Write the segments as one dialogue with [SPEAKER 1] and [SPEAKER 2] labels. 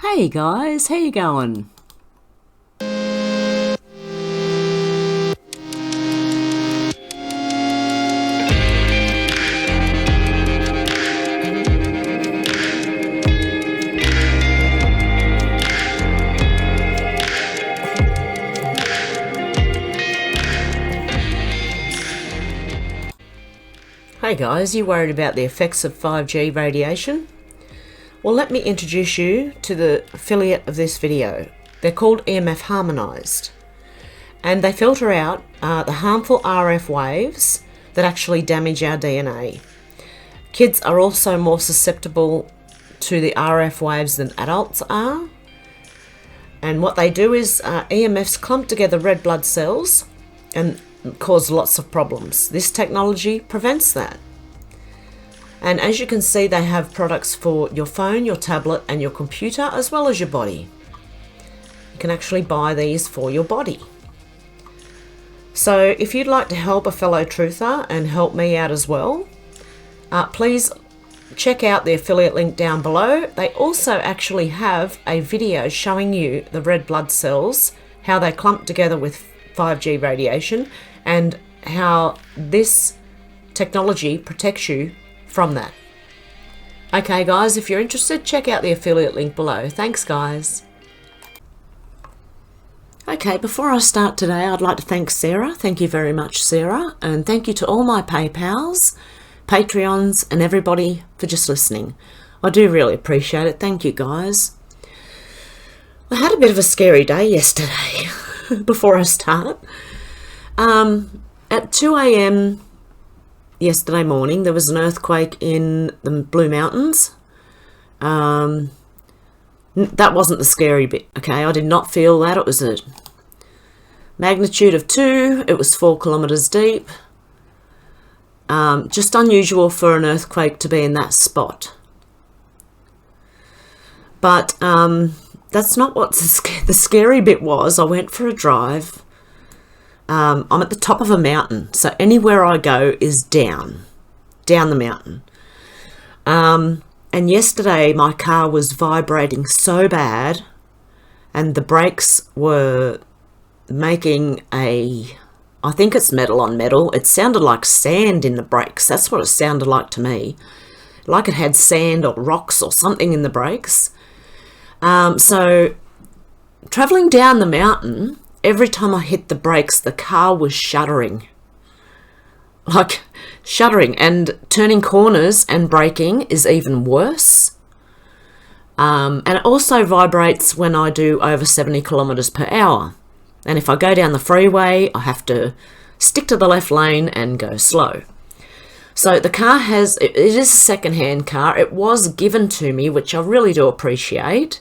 [SPEAKER 1] Hey guys, how you going? Hey guys, you worried about the effects of 5G radiation? Well, let me introduce you to the affiliate of this video. They're called EMF Harmonized, and they filter out the harmful RF waves that actually damage our DNA. Kids are also more susceptible to the RF waves than adults are, and what they do is EMFs clump together red blood cells and cause lots of problems. This technology prevents that. And as you can see, they have products for your phone, your tablet and your computer, as well as your body. You can actually buy these for your body. So if you'd like to help a fellow truther and help me out as well, please check out the affiliate link down below. They also actually have a video showing you the red blood cells, how they clump together with 5G radiation, and how this technology protects you from that. Okay guys, if you're interested, check out the affiliate link below. Thanks guys. Okay, before I start today, I'd like to thank Sarah. Thank you very much, Sarah. And thank you to all my PayPals, Patreons, and everybody for just listening. I do really appreciate it. Thank you guys. I had a bit of a scary day yesterday before I start. At 2 a.m. yesterday morning, there was an earthquake in the Blue Mountains. That wasn't the scary bit, okay? I did not feel that. It was a magnitude of 2. It was 4 kilometers deep. Just unusual for an earthquake to be in that spot. But that's not what the scary bit was. I went for a drive. I'm at the top of a mountain, so anywhere I go is down the mountain. And yesterday my car was vibrating so bad, and the brakes were making I think it's metal on metal. It sounded like sand in the brakes. That's what it sounded like to me. Like it had sand or rocks or something in the brakes. So traveling down the mountain, every time I hit the brakes, the car was shuddering. Like shuddering, and turning corners and braking is even worse. And it also vibrates when I do over 70 kilometers per hour. And if I go down the freeway, I have to stick to the left lane and go slow. So the car it is a second-hand car. It was given to me, which I really do appreciate,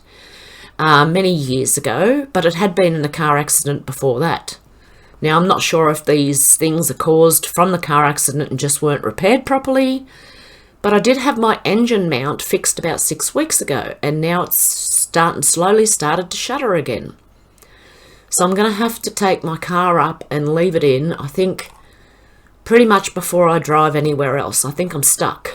[SPEAKER 1] many years ago, but it had been in a car accident before that. Now, I'm not sure if these things are caused from the car accident and just weren't repaired properly, but I did have my engine mount fixed about 6 weeks ago, and now it's slowly started to shudder again. So I'm going to have to take my car up and leave it in, I think, pretty much before I drive anywhere else. I think I'm stuck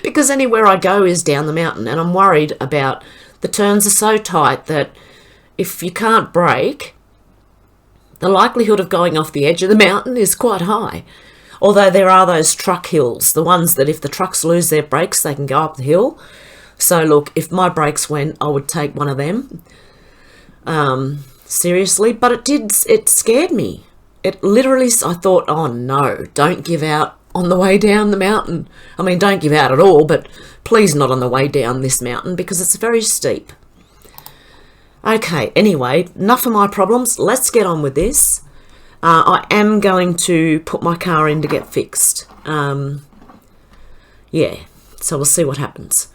[SPEAKER 1] because anywhere I go is down the mountain, and I'm worried about the turns are so tight that if you can't brake, the likelihood of going off the edge of the mountain is quite high. Although there are those truck hills, the ones that if the trucks lose their brakes, they can go up the hill. So look, if my brakes went, I would take one of them. Seriously, but it scared me. It literally, I thought, oh no, don't give out on the way down the mountain. I mean, don't give out at all, but please not on the way down this mountain because it's very steep. Okay, anyway, enough of my problems. Let's get on with this. I am going to put my car in to get fixed. Yeah, so we'll see what happens.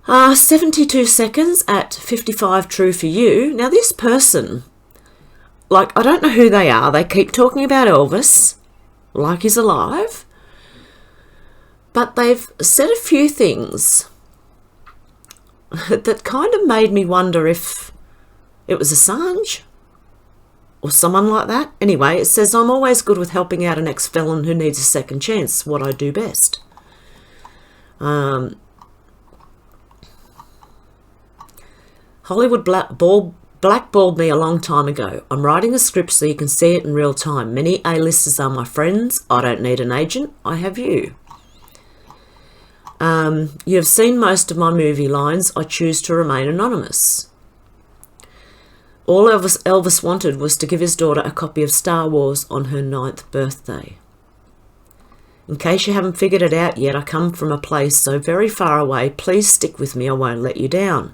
[SPEAKER 1] 72 seconds at 55 true for you. Now this person, like, I don't know who they are. They keep talking about Elvis like he's alive, but they've said a few things that kind of made me wonder if it was Assange or someone like that. Anyway, it says, I'm always good with helping out an ex-felon who needs a second chance, what I do best. Hollywood blackballed me a long time ago. I'm writing a script so you can see it in real time. Many A-listers are my friends. I don't need an agent. I have you. You have seen most of my movie lines. I choose to remain anonymous. All Elvis wanted was to give his daughter a copy of Star Wars on her 9th birthday. In case you haven't figured it out yet, I come from a place so very far away. Please stick with me. I won't let you down.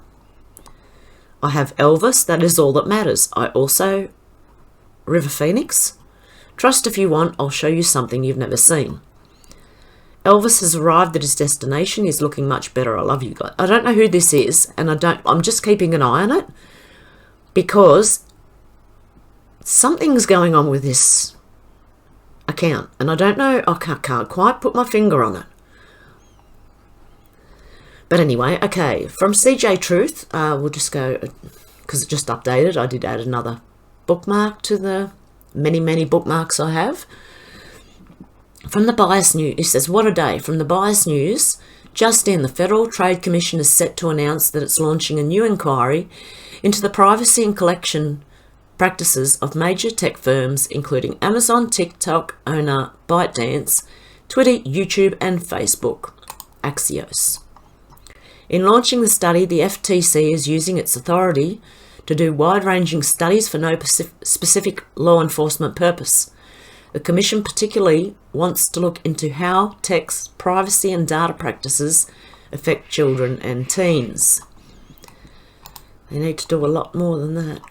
[SPEAKER 1] I have Elvis. That is all that matters. I also... River Phoenix? Trust if you want. I'll show you something you've never seen. Elvis has arrived at his destination. He's looking much better. I love you guys. I don't know who this is, and I'm just keeping an eye on it because something's going on with this account, and I don't know. I can't quite put my finger on it. But anyway, okay. From CJ Truth, we'll just go because it just updated. I did add another bookmark to the many bookmarks I have. From the Bias News, it says, what a day. From the Bias News, just in, the Federal Trade Commission is set to announce that it's launching a new inquiry into the privacy and collection practices of major tech firms, including Amazon, TikTok owner ByteDance, Twitter, YouTube, and Facebook, Axios. In launching the study, the FTC is using its authority to do wide-ranging studies for no specific law enforcement purpose. The Commission particularly wants to look into how tech's privacy and data practices affect children and teens. They need to do a lot more than that.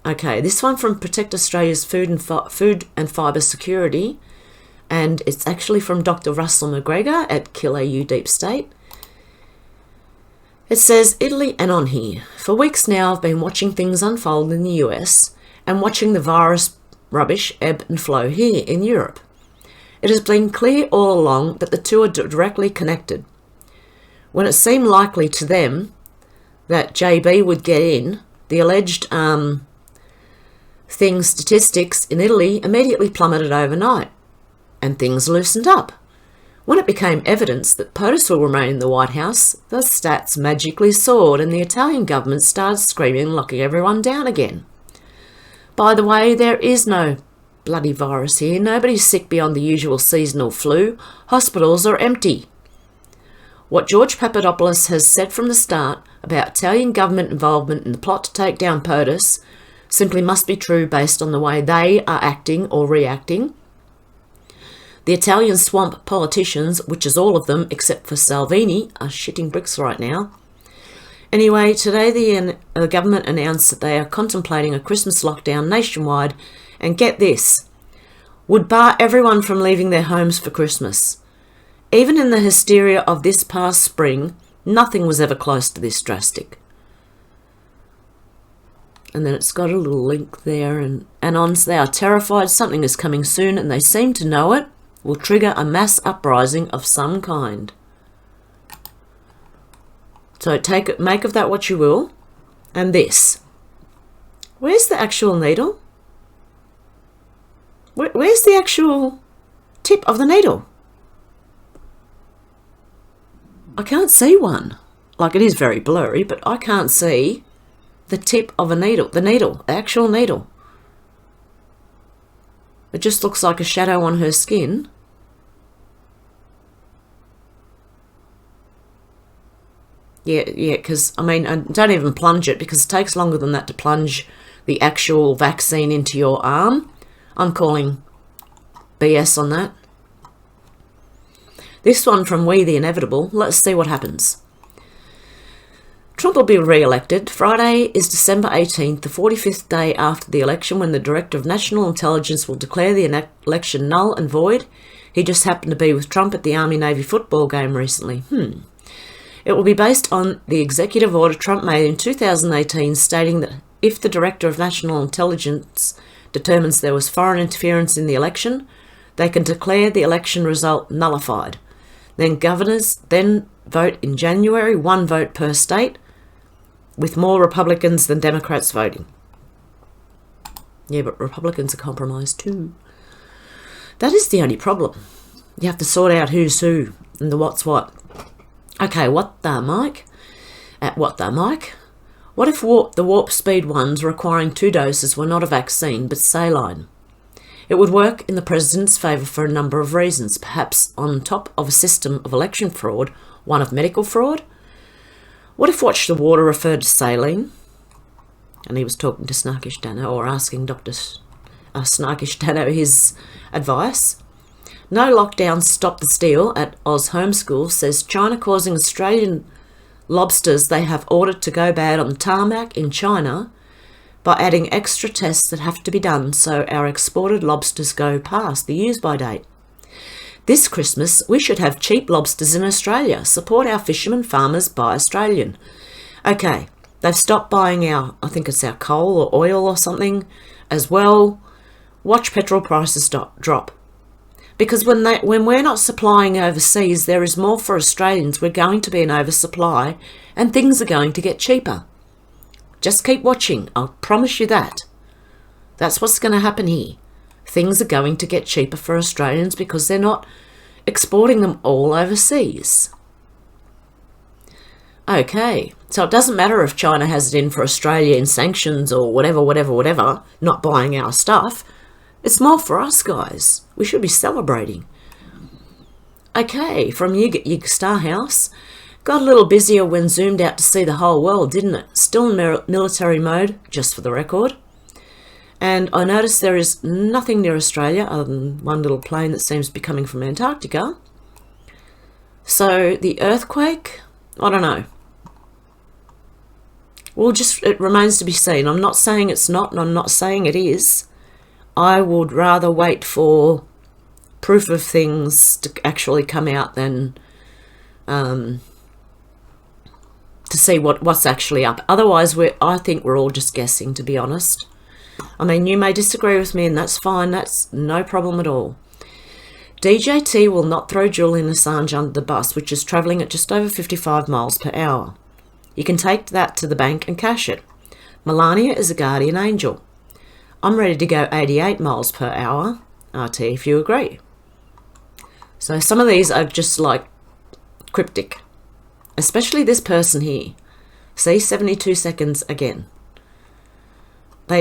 [SPEAKER 1] Okay, this one from Protect Australia's Food and Fibre Security, and it's actually from Dr. Russell McGregor at Kill AU Deep State. It says, Italy and on here. For weeks now, I've been watching things unfold in the US and watching the virus rubbish ebb and flow here in Europe. It has been clear all along that the two are directly connected. When it seemed likely to them that JB would get in, the alleged statistics in Italy immediately plummeted overnight, and things loosened up. When it became evidence that POTUS will remain in the White House, the stats magically soared and the Italian government started screaming and locking everyone down again. By the way, there is no bloody virus here. Nobody's sick beyond the usual seasonal flu. Hospitals are empty. What George Papadopoulos has said from the start about Italian government involvement in the plot to take down POTUS simply must be true based on the way they are acting or reacting. The Italian swamp politicians, which is all of them except for Salvini, are shitting bricks right now. Anyway, today the government announced that they are contemplating a Christmas lockdown nationwide, and get this, would bar everyone from leaving their homes for Christmas. Even in the hysteria of this past spring, nothing was ever close to this drastic. And then it's got a little link there, and Anons, they are terrified something is coming soon, and they seem to know it will trigger a mass uprising of some kind. So make of that what you will. And this. Where's the actual needle? Where's the actual tip of the needle? I can't see one. Like, it is very blurry, but I can't see the tip of a needle. The actual needle. It just looks like a shadow on her skin. Yeah, because, I mean, don't even plunge it because it takes longer than that to plunge the actual vaccine into your arm. I'm calling BS on that. This one from We the Inevitable. Let's see what happens. Trump will be re-elected. Friday is December 18th, the 45th day after the election, when the Director of National Intelligence will declare the election null and void. He just happened to be with Trump at the Army-Navy football game recently. It will be based on the executive order Trump made in 2018 stating that if the Director of National Intelligence determines there was foreign interference in the election, they can declare the election result nullified. Then governors then vote in January, 1 vote per state, with more Republicans than Democrats voting. Yeah, but Republicans are compromised too. That is the only problem. You have to sort out who's who and the what's what. Okay, what the Mike? At What the Mike? What if the warp speed ones requiring 2 doses were not a vaccine but saline? It would work in the president's favour for a number of reasons, perhaps on top of a system of election fraud, one of medical fraud. What if Watch the Water referred to saline? And he was talking to Snarkish Dano, or asking Dr. Snarkish Dano his advice. No lockdowns stop the steal at Oz Homeschool says China causing Australian lobsters they have ordered to go bad on the tarmac in China by adding extra tests that have to be done so our exported lobsters go past the use-by date. This Christmas, we should have cheap lobsters in Australia. Support our fishermen, farmers, buy Australian. Okay, they've stopped buying our, I think it's our coal or oil or something as well. Watch petrol prices drop. Because when we're not supplying overseas, there is more for Australians. We're going to be an oversupply and things are going to get cheaper. Just keep watching. I'll promise you that. That's what's going to happen here. Things are going to get cheaper for Australians because they're not exporting them all overseas. Okay, so it doesn't matter if China has it in for Australia in sanctions or whatever, not buying our stuff. It's more for us, guys. We should be celebrating. Okay, from Yig Starhouse. Got a little busier when zoomed out to see the whole world, didn't it? Still in military mode, just for the record. And I noticed there is nothing near Australia other than one little plane that seems to be coming from Antarctica. So the earthquake, I don't know. Well, it remains to be seen. I'm not saying it's not, and I'm not saying it is. I would rather wait for proof of things to actually come out than to see what's actually up. Otherwise, I think we're all just guessing, to be honest. I mean, you may disagree with me, and that's fine. That's no problem at all. DJT will not throw Julian Assange under the bus, which is travelling at just over 55 miles per hour. You can take that to the bank and cash it. Melania is a guardian angel. I'm ready to go 88 miles per hour, RT, if you agree. So some of these are just like cryptic, especially this person here. See, 72 seconds again.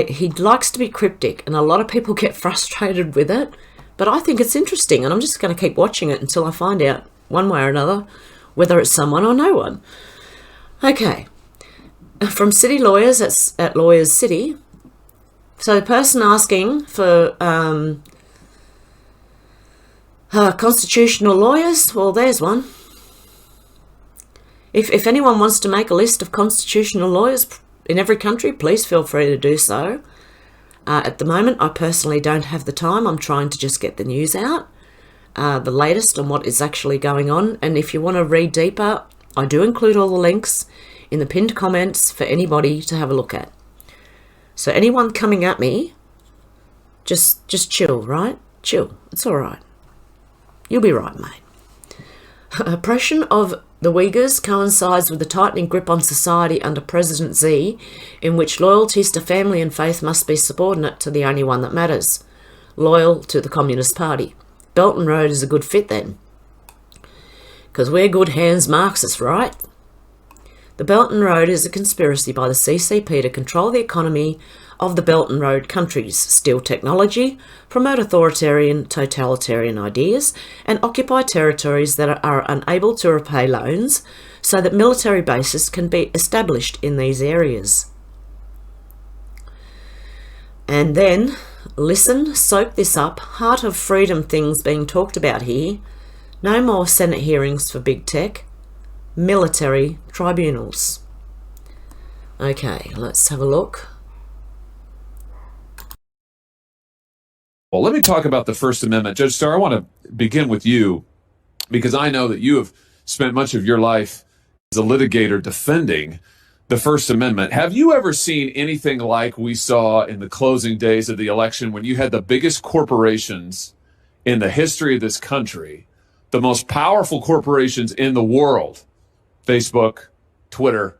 [SPEAKER 1] He likes to be cryptic, and a lot of people get frustrated with it, but I think it's interesting, and I'm just going to keep watching it until I find out, one way or another, whether it's someone or no one. Okay, from City Lawyers at Lawyers City. So the person asking for constitutional lawyers, well, there's one. If anyone wants to make a list of constitutional lawyers in every country, please feel free to do so. At the moment, I personally don't have the time. I'm trying to just get the news out, the latest on what is actually going on. And if you want to read deeper, I do include all the links in the pinned comments for anybody to have a look at. So anyone coming at me, just chill, right? Chill. It's all right. You'll be right, mate. Oppression of the Uyghurs coincides with the tightening grip on society under President Xi, in which loyalties to family and faith must be subordinate to the only one that matters, loyal to the Communist Party. Belt and Road is a good fit then, because we're good hands Marxists, right? The Belt and Road is a conspiracy by the CCP to control the economy of the Belt and Road countries, steal technology, promote authoritarian, totalitarian ideas, and occupy territories that are unable to repay loans so that military bases can be established in these areas. And then, listen, soak this up, heart of freedom things being talked about here. No more Senate hearings for big tech. Military tribunals. Okay, let's have a look.
[SPEAKER 2] Well, let me talk about the First Amendment. Judge Starr, I want to begin with you because I know that you have spent much of your life as a litigator defending the First Amendment. Have you ever seen anything like we saw in the closing days of the election when you had the biggest corporations in the history of this country, the most powerful corporations in the world, Facebook, Twitter,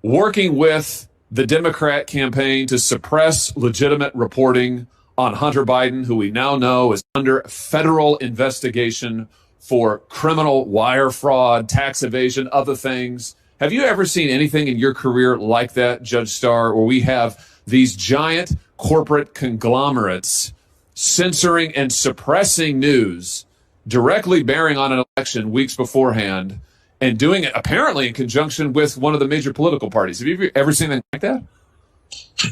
[SPEAKER 2] working with the Democrat campaign to suppress legitimate reporting on Hunter Biden, who we now know is under federal investigation for criminal wire fraud, tax evasion, other things? Have you ever seen anything in your career like that, Judge Starr, where we have these giant corporate conglomerates censoring and suppressing news directly bearing on an election weeks beforehand and doing it apparently in conjunction with one of the major political parties? Have you ever seen anything like that?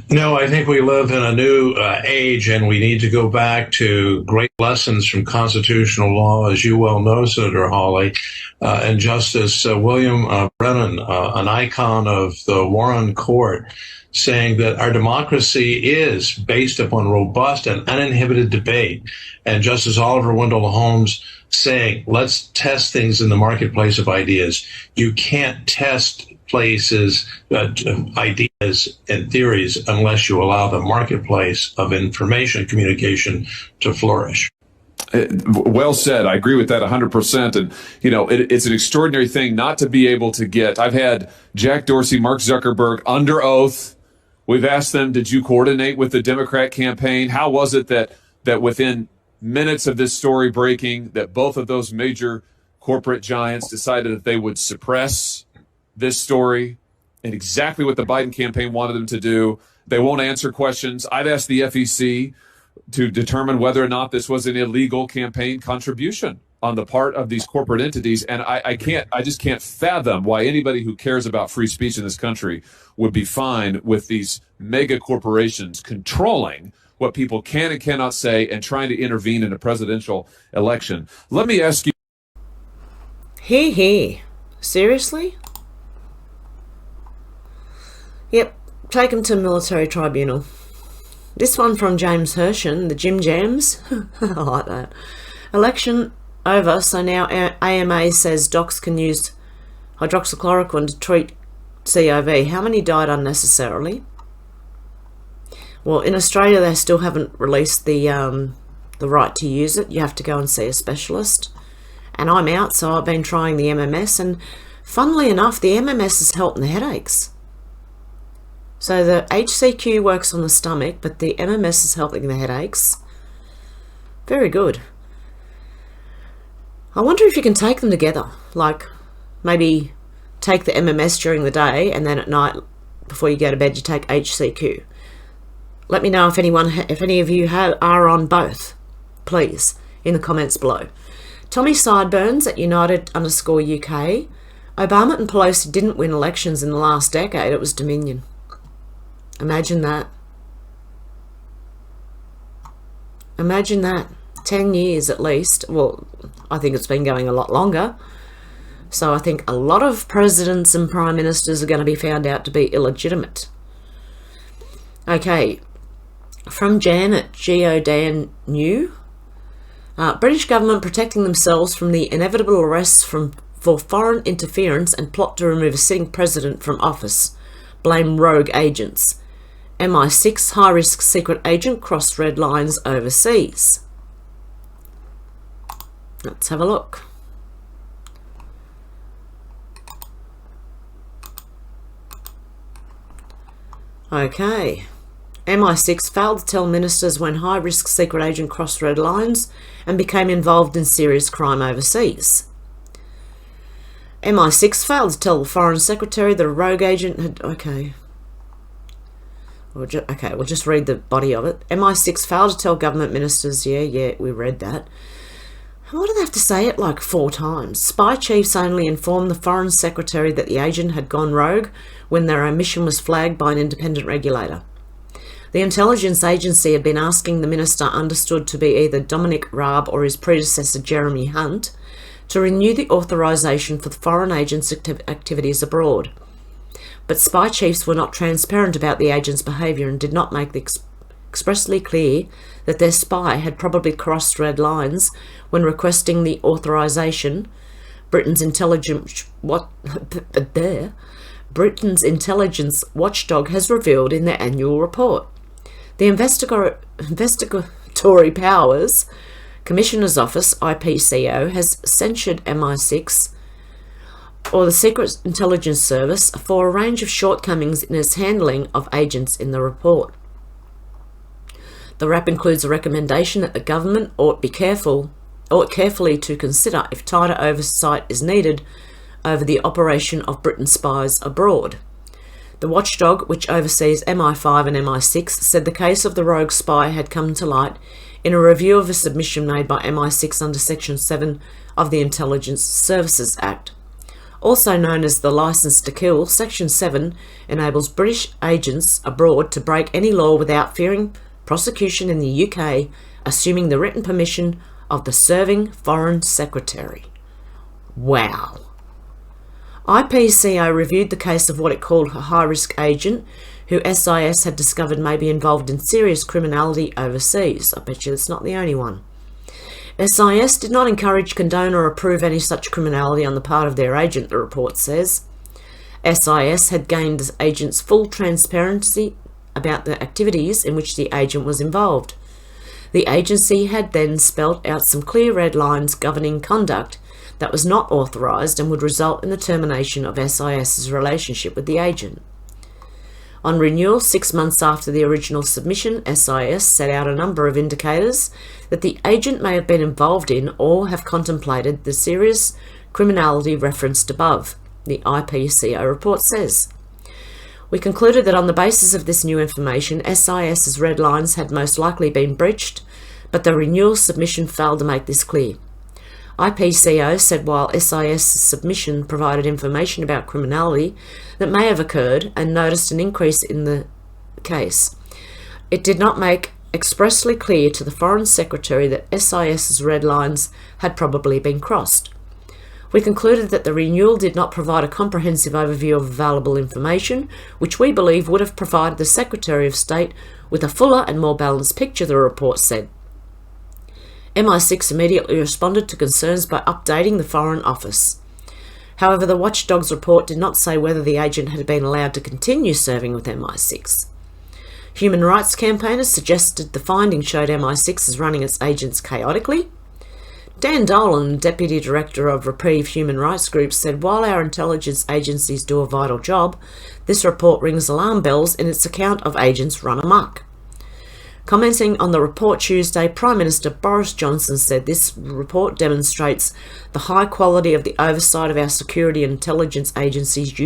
[SPEAKER 3] No, I think we live in a new age, and we need to go back to great lessons from constitutional law, as you well know, Senator Hawley, and Justice William Brennan, an icon of the Warren Court, saying that our democracy is based upon robust and uninhibited debate. And Justice Oliver Wendell Holmes saying, let's test things in the marketplace of ideas. You can't test places, ideas and theories unless you allow the marketplace of information communication to flourish.
[SPEAKER 2] Well said. I agree with that 100%. And, it's an extraordinary thing not to be able to get. I've had Jack Dorsey, Mark Zuckerberg under oath. We've asked them, did you coordinate with the Democrat campaign? How was it that within minutes of this story breaking, that both of those major corporate giants decided that they would suppress this story, and exactly what the Biden campaign wanted them to do? They won't answer questions. I've asked the FEC to determine whether or not this was an illegal campaign contribution on the part of these corporate entities. And I just can't fathom why anybody who cares about free speech in this country would be fine with these mega corporations controlling what people can and cannot say and trying to intervene in a presidential election. Let me ask you.
[SPEAKER 1] Seriously? Yep, take him to military tribunal. This one from James Hershen, the Jim Jams. I like that. Election over, so now AMA says docs can use hydroxychloroquine to treat COV. How many died unnecessarily? Well, in Australia, they still haven't released the right to use it. You have to go and see a specialist. And I'm out, so I've been trying the MMS. And funnily enough, the MMS is helping the headaches. So the HCQ works on the stomach, but the MMS is helping the headaches. Very good. I wonder if you can take them together. Like, maybe take the MMS during the day, and then at night, before you go to bed, you take HCQ. Let me know if any of you are on both, please, in the comments below. Tommy Sideburns at United_UK. Obama and Pelosi didn't win elections in the last decade. It was Dominion. Imagine that. Imagine that. 10 years at least. Well, I think it's been going a lot longer. So I think a lot of presidents and prime ministers are going to be found out to be illegitimate. Okay. From Jan at Geodan New. British government protecting themselves from the inevitable arrests for foreign interference and plot to remove a sitting president from office. Blame rogue agents. MI6 high-risk secret agent crossed red lines overseas. Let's have a look. Okay. MI6 failed to tell ministers when high-risk secret agent crossed red lines and became involved in serious crime overseas. MI6 failed to tell the Foreign Secretary that a rogue agent had... Okay. We'll just read the body of it. MI6 failed to tell government ministers... Yeah, we read that. Why do they have to say it like 4 times? Spy chiefs only informed the Foreign Secretary that the agent had gone rogue when their omission was flagged by an independent regulator. The intelligence agency had been asking the minister understood to be either Dominic Raab or his predecessor Jeremy Hunt to renew the authorisation for the foreign agents' activities abroad. But spy chiefs were not transparent about the agent's behaviour and did not make it expressly clear that their spy had probably crossed red lines when requesting the authorisation. Britain's intelligence watchdog has revealed in their annual report. The Investigatory Powers Commissioner's Office, IPCO, has censured MI6 or the Secret Intelligence Service for a range of shortcomings in its handling of agents in the report. The RAP includes a recommendation that the government ought carefully to consider if tighter oversight is needed over the operation of Britain's spies abroad. The watchdog, which oversees MI5 and MI6, said the case of the rogue spy had come to light in a review of a submission made by MI6 under Section 7 of the Intelligence Services Act. Also known as the Licence to Kill, Section 7 enables British agents abroad to break any law without fearing prosecution in the UK, assuming the written permission of the serving Foreign Secretary. Wow. IPCO reviewed the case of what it called a high-risk agent who SIS had discovered may be involved in serious criminality overseas. I bet you it's not the only one. SIS did not encourage, condone or approve any such criminality on the part of their agent, the report says. SIS had gained the agent's full transparency about the activities in which the agent was involved. The agency had then spelt out some clear red lines governing conduct that was not authorised and would result in the termination of SIS's relationship with the agent. On renewal, 6 months after the original submission, SIS set out a number of indicators that the agent may have been involved in or have contemplated the serious criminality referenced above, the IPCO report says. We concluded that on the basis of this new information, SIS's red lines had most likely been breached, but the renewal submission failed to make this clear. IPCO said while SIS's submission provided information about criminality that may have occurred and noticed an increase in the case, it did not make expressly clear to the Foreign Secretary that SIS's red lines had probably been crossed. We concluded that the renewal did not provide a comprehensive overview of available information, which we believe would have provided the Secretary of State with a fuller and more balanced picture, the report said. MI6 immediately responded to concerns by updating the Foreign Office. However, the watchdog's report did not say whether the agent had been allowed to continue serving with MI6. Human rights campaigners suggested the findings showed MI6 is running its agents chaotically. Dan Dolan, Deputy Director of Reprieve Human Rights Group, said while our intelligence agencies do a vital job, this report rings alarm bells in its account of agents run amok. Commenting on the report Tuesday, Prime Minister Boris Johnson said this report demonstrates the high quality of the oversight of our security and intelligence agencies'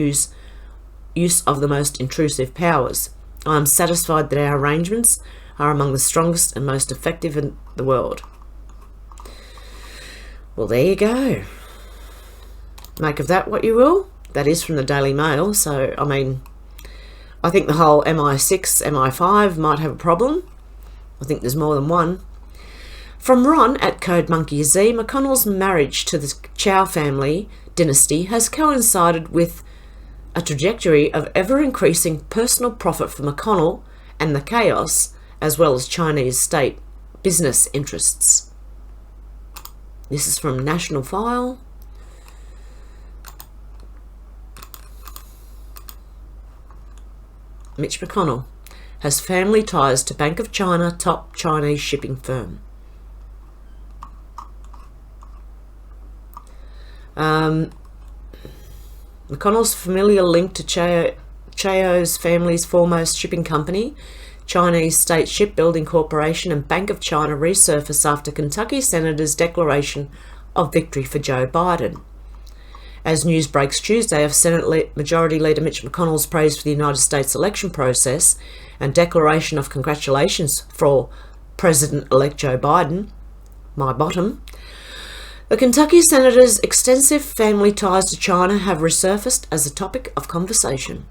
[SPEAKER 1] use of the most intrusive powers. I am satisfied that our arrangements are among the strongest and most effective in the world. Well, there you go. Make of that what you will. That is from the Daily Mail, so, I mean, I think the whole MI6, MI5 might have a problem. I think there's more than one. From Ron at Code Monkey Z, McConnell's marriage to the Chow family dynasty has coincided with a trajectory of ever-increasing personal profit for McConnell and the chaos, as well as Chinese state business interests. This is from National File. Mitch McConnell has family ties to Bank of China top Chinese shipping firm. McConnell's familiar link to Chao's family's foremost shipping company, Chinese State Shipbuilding Corporation and Bank of China resurface after Kentucky Senator's declaration of victory for Joe Biden. As news breaks Tuesday of Senate Majority Leader Mitch McConnell's praise for the United States election process and declaration of congratulations for President-elect Joe Biden, my bottom, the Kentucky Senator's extensive family ties to China have resurfaced as a topic of conversation.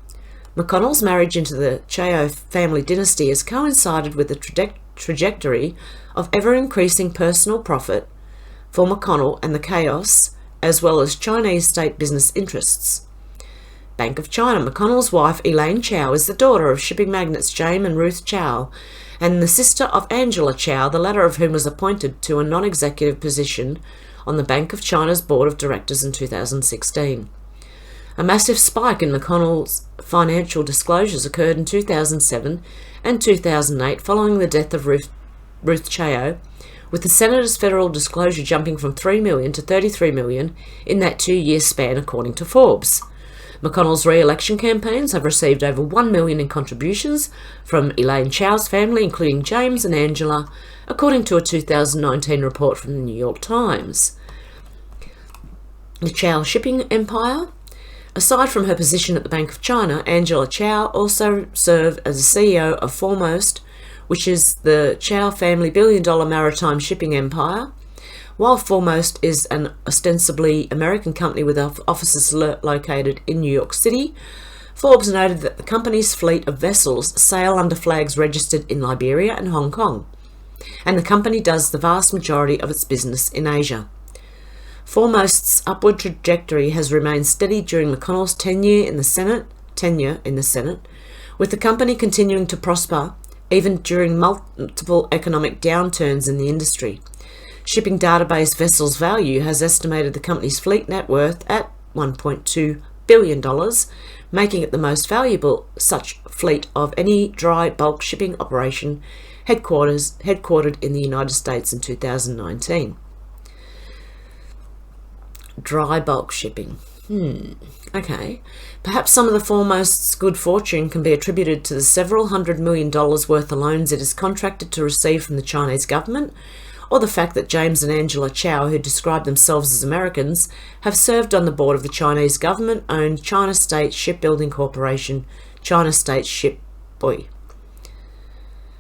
[SPEAKER 1] McConnell's marriage into the Chao family dynasty has coincided with the trajectory of ever-increasing personal profit for McConnell and the chaos, as well as Chinese state business interests. Bank of China. McConnell's wife, Elaine Chao, is the daughter of shipping magnates James and Ruth Chao, and the sister of Angela Chao, the latter of whom was appointed to a non-executive position on the Bank of China's board of directors in 2016. A massive spike in McConnell's financial disclosures occurred in 2007 and 2008 following the death of Ruth Chao, with the Senator's federal disclosure jumping from $3 million to $33 million in that 2-year span, according to Forbes. McConnell's re-election campaigns have received over $1 million in contributions from Elaine Chao's family, including James and Angela, according to a 2019 report from the New York Times. the Chow shipping empire. Aside from her position at the Bank of China, Angela Chow also served as the CEO of Foremost, which is the Chow family billion-dollar maritime shipping empire. While Foremost is an ostensibly American company with offices located in New York City, Forbes noted that the company's fleet of vessels sail under flags registered in Liberia and Hong Kong, and the company does the vast majority of its business in Asia. Foremost's upward trajectory has remained steady during McConnell's tenure in the Senate, with the company continuing to prosper even during multiple economic downturns in the industry. Shipping database Vessels Value has estimated the company's fleet net worth at $1.2 billion, making it the most valuable such fleet of any dry bulk shipping operation headquartered in the United States in 2019. Dry bulk shipping. Okay. Perhaps some of the Foremost's good fortune can be attributed to the several $100 million worth of loans it is contracted to receive from the Chinese government, or the fact that James and Angela Chow, who describe themselves as Americans, have served on the board of the Chinese government-owned China State Shipbuilding Corporation, China State Shipboy.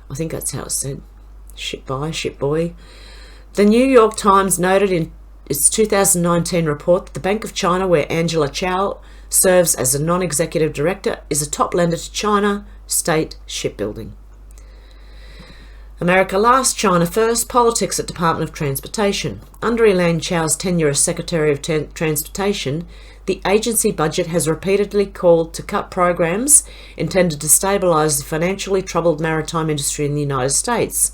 [SPEAKER 1] I think that's how it's said. Shipboy. The New York Times noted in its 2019 report that the Bank of China, where Angela Chow serves as a non-executive director, is a top lender to China State Shipbuilding. America last, China first, politics at Department of Transportation. Under Elaine Chow's tenure as Secretary of Transportation, the agency budget has repeatedly called to cut programs intended to stabilise the financially troubled maritime industry in the United States,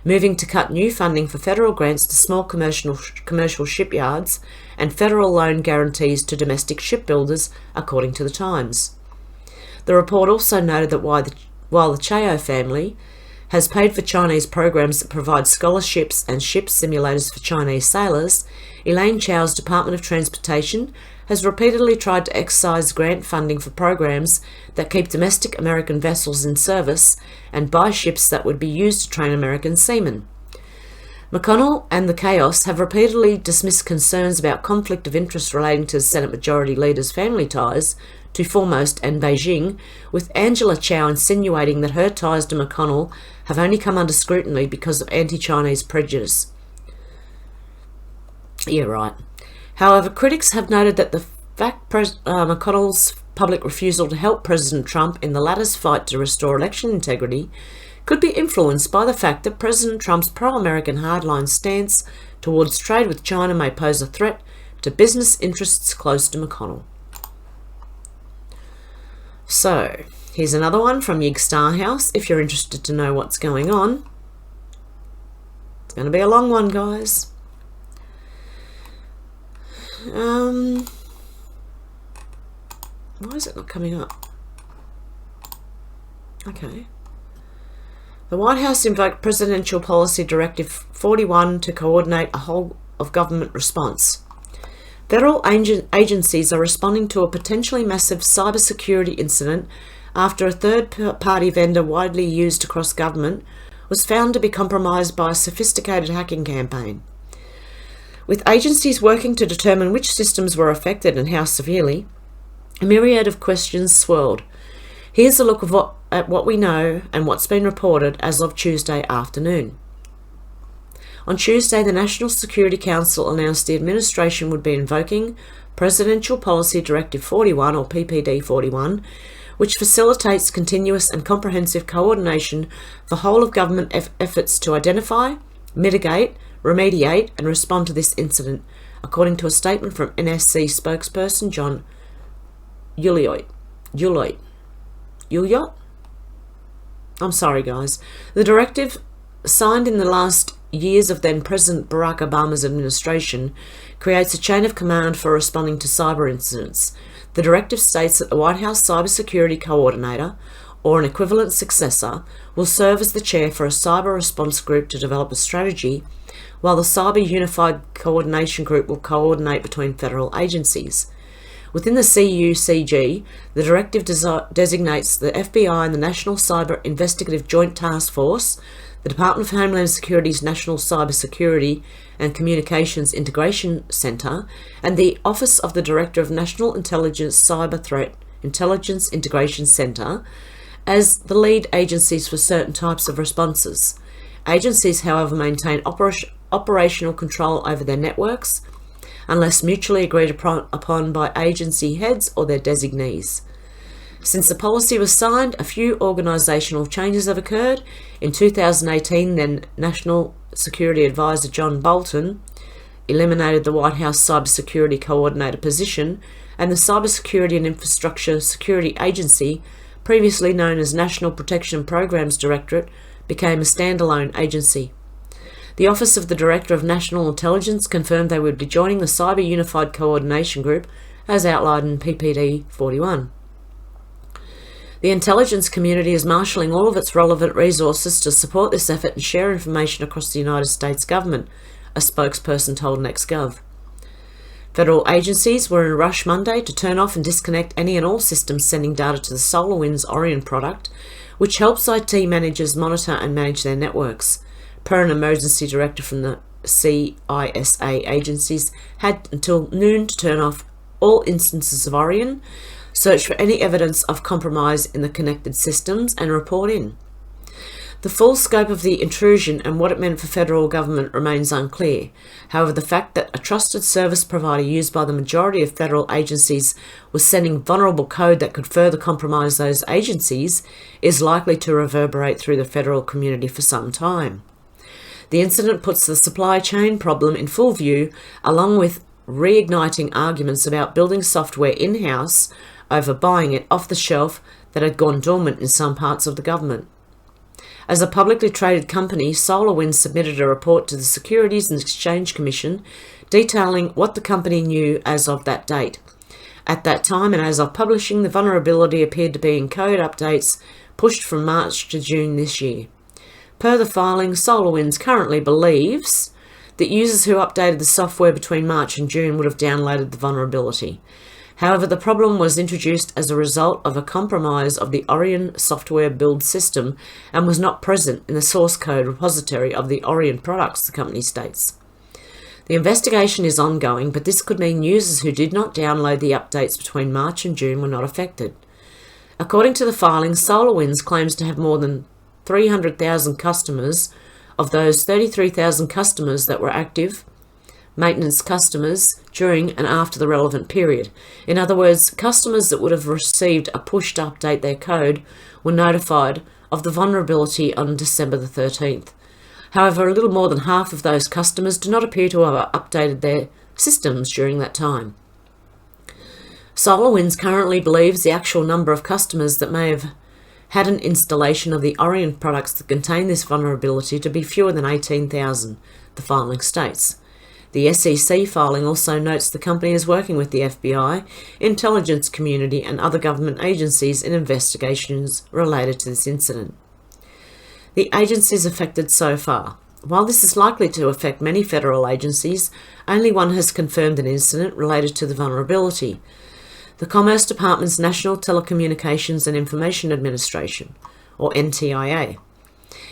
[SPEAKER 1] moving to cut new funding for federal grants to small commercial shipyards and federal loan guarantees to domestic shipbuilders, according to the Times. The report also noted that while the Chow family has paid for Chinese programs that provide scholarships and ship simulators for Chinese sailors, Elaine Chow's Department of Transportation has repeatedly tried to exercise grant funding for programs that keep domestic American vessels in service and buy ships that would be used to train American seamen. McConnell and the chaos have repeatedly dismissed concerns about conflict of interest relating to the Senate Majority Leader's family ties to Foremost and Beijing, with Angela Chow insinuating that her ties to McConnell have only come under scrutiny because of anti-Chinese prejudice. Yeah, right. However, critics have noted that the fact McConnell's public refusal to help President Trump in the latter's fight to restore election integrity could be influenced by the fact that President Trump's pro-American hardline stance towards trade with China may pose a threat to business interests close to McConnell. So, here's another one from Yig Star House, if you're interested to know what's going on. It's going to be a long one, guys. Why is it not coming up? Okay. The White House invoked Presidential Policy Directive 41 to coordinate a whole of government response. Federal agencies are responding to a potentially massive cybersecurity incident after a third-party vendor widely used across government was found to be compromised by a sophisticated hacking campaign. With agencies working to determine which systems were affected and how severely, a myriad of questions swirled. Here's a look at what we know and what's been reported as of Tuesday afternoon. On Tuesday, the National Security Council announced the administration would be invoking Presidential Policy Directive 41, or PPD 41, which facilitates continuous and comprehensive coordination for whole-of-government efforts to identify, mitigate, remediate and respond to this incident, according to a statement from NSC spokesperson John Ulliott. I'm sorry, guys. The directive, signed in the last years of then-President Barack Obama's administration, creates a chain of command for responding to cyber incidents. The directive states that the White House Cybersecurity Coordinator, or an equivalent successor, will serve as the chair for a cyber response group to develop a strategy, while the Cyber Unified Coordination Group will coordinate between federal agencies. Within the CUCG, the directive designates the FBI and the National Cyber Investigative Joint Task Force, The Department of Homeland Security's National Cyber Security and Communications Integration Centre, and the Office of the Director of National Intelligence Cyber Threat Intelligence Integration Centre as the lead agencies for certain types of responses. Agencies, however, maintain operational control over their networks unless mutually agreed upon by agency heads or their designees. Since the policy was signed, a few organisational changes have occurred. In 2018, then National Security Advisor John Bolton eliminated the White House Cybersecurity Coordinator position, and the Cybersecurity and Infrastructure Security Agency, previously known as National Protection Programs Directorate, became a standalone agency. The Office of the Director of National Intelligence confirmed they would be joining the Cyber Unified Coordination Group as outlined in PPD 41. The intelligence community is marshalling all of its relevant resources to support this effort and share information across the United States government, a spokesperson told NextGov. Federal agencies were in a rush Monday to turn off and disconnect any and all systems sending data to the SolarWinds Orion product, which helps IT managers monitor and manage their networks. Per an emergency director from the CISA, agencies had until noon to turn off all instances of Orion, search for any evidence of compromise in the connected systems, and report in. The full scope of the intrusion and what it meant for federal government remains unclear. However, the fact that a trusted service provider used by the majority of federal agencies was sending vulnerable code that could further compromise those agencies is likely to reverberate through the federal community for some time. The incident puts the supply chain problem in full view, along with reigniting arguments about building software in-house over buying it off the shelf that had gone dormant in some parts of the government. As a publicly traded company, SolarWinds submitted a report to the Securities and Exchange Commission detailing what the company knew as of that date. At that time, and as of publishing, the vulnerability appeared to be in code updates pushed from March to June this year. Per the filing, SolarWinds currently believes that users who updated the software between March and June would have downloaded the vulnerability. However, the problem was introduced as a result of a compromise of the Orion software build system and was not present in the source code repository of the Orion products, the company states. The investigation is ongoing, but this could mean users who did not download the updates between March and June were not affected. According to the filing, SolarWinds claims to have more than 300,000 customers. Of those, 33,000 customers that were active maintenance customers during and after the relevant period. In other words, customers that would have received a push to update their code were notified of the vulnerability on December the 13th. However, a little more than half of those customers do not appear to have updated their systems during that time. SolarWinds currently believes the actual number of customers that may have had an installation of the Orion products that contain this vulnerability to be fewer than 18,000, the filing states. The SEC filing also notes the company is working with the FBI, intelligence community, and other government agencies in investigations related to this incident. The agencies affected so far. While this is likely to affect many federal agencies, only one has confirmed an incident related to the vulnerability: the Commerce Department's National Telecommunications and Information Administration, or NTIA.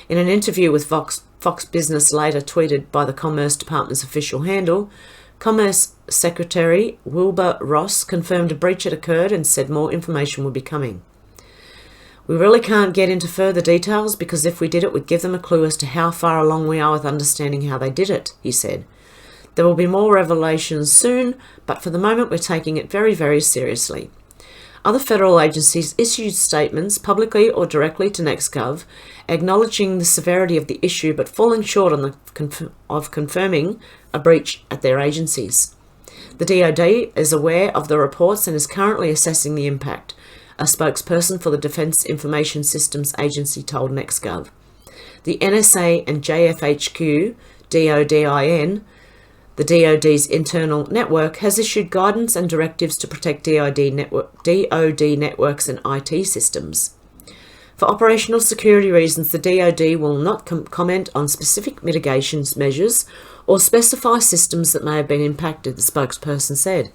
[SPEAKER 1] In an interview with Fox Business, later tweeted by the Commerce Department's official handle, Commerce Secretary Wilbur Ross confirmed a breach had occurred and said more information would be coming. "We really can't get into further details because if we did it, we'd give them a clue as to how far along we are with understanding how they did it," he said. "There will be more revelations soon, but for the moment we're taking it very, very seriously." Other federal agencies issued statements publicly or directly to NextGov, acknowledging the severity of the issue but falling short on of confirming a breach at their agencies. The DoD is aware of the reports and is currently assessing the impact, a spokesperson for the Defense Information Systems Agency told NextGov. The NSA and JFHQ, DODIN, the DoD's internal network, has issued guidance and directives to protect DoD networks and IT systems. For operational security reasons, the DoD will not comment on specific mitigation measures or specify systems that may have been impacted, the spokesperson said.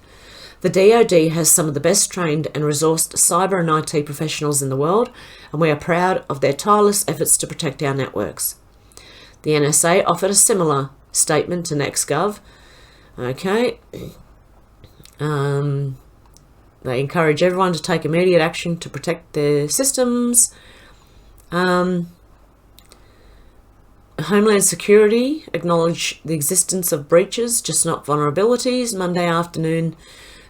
[SPEAKER 1] The DoD has some of the best trained and resourced cyber and IT professionals in the world, and we are proud of their tireless efforts to protect our networks. The NSA offered a similar statement to NextGov. Okay. They encourage everyone to take immediate action to protect their systems. Homeland Security acknowledged the existence of breaches, just not vulnerabilities, Monday afternoon,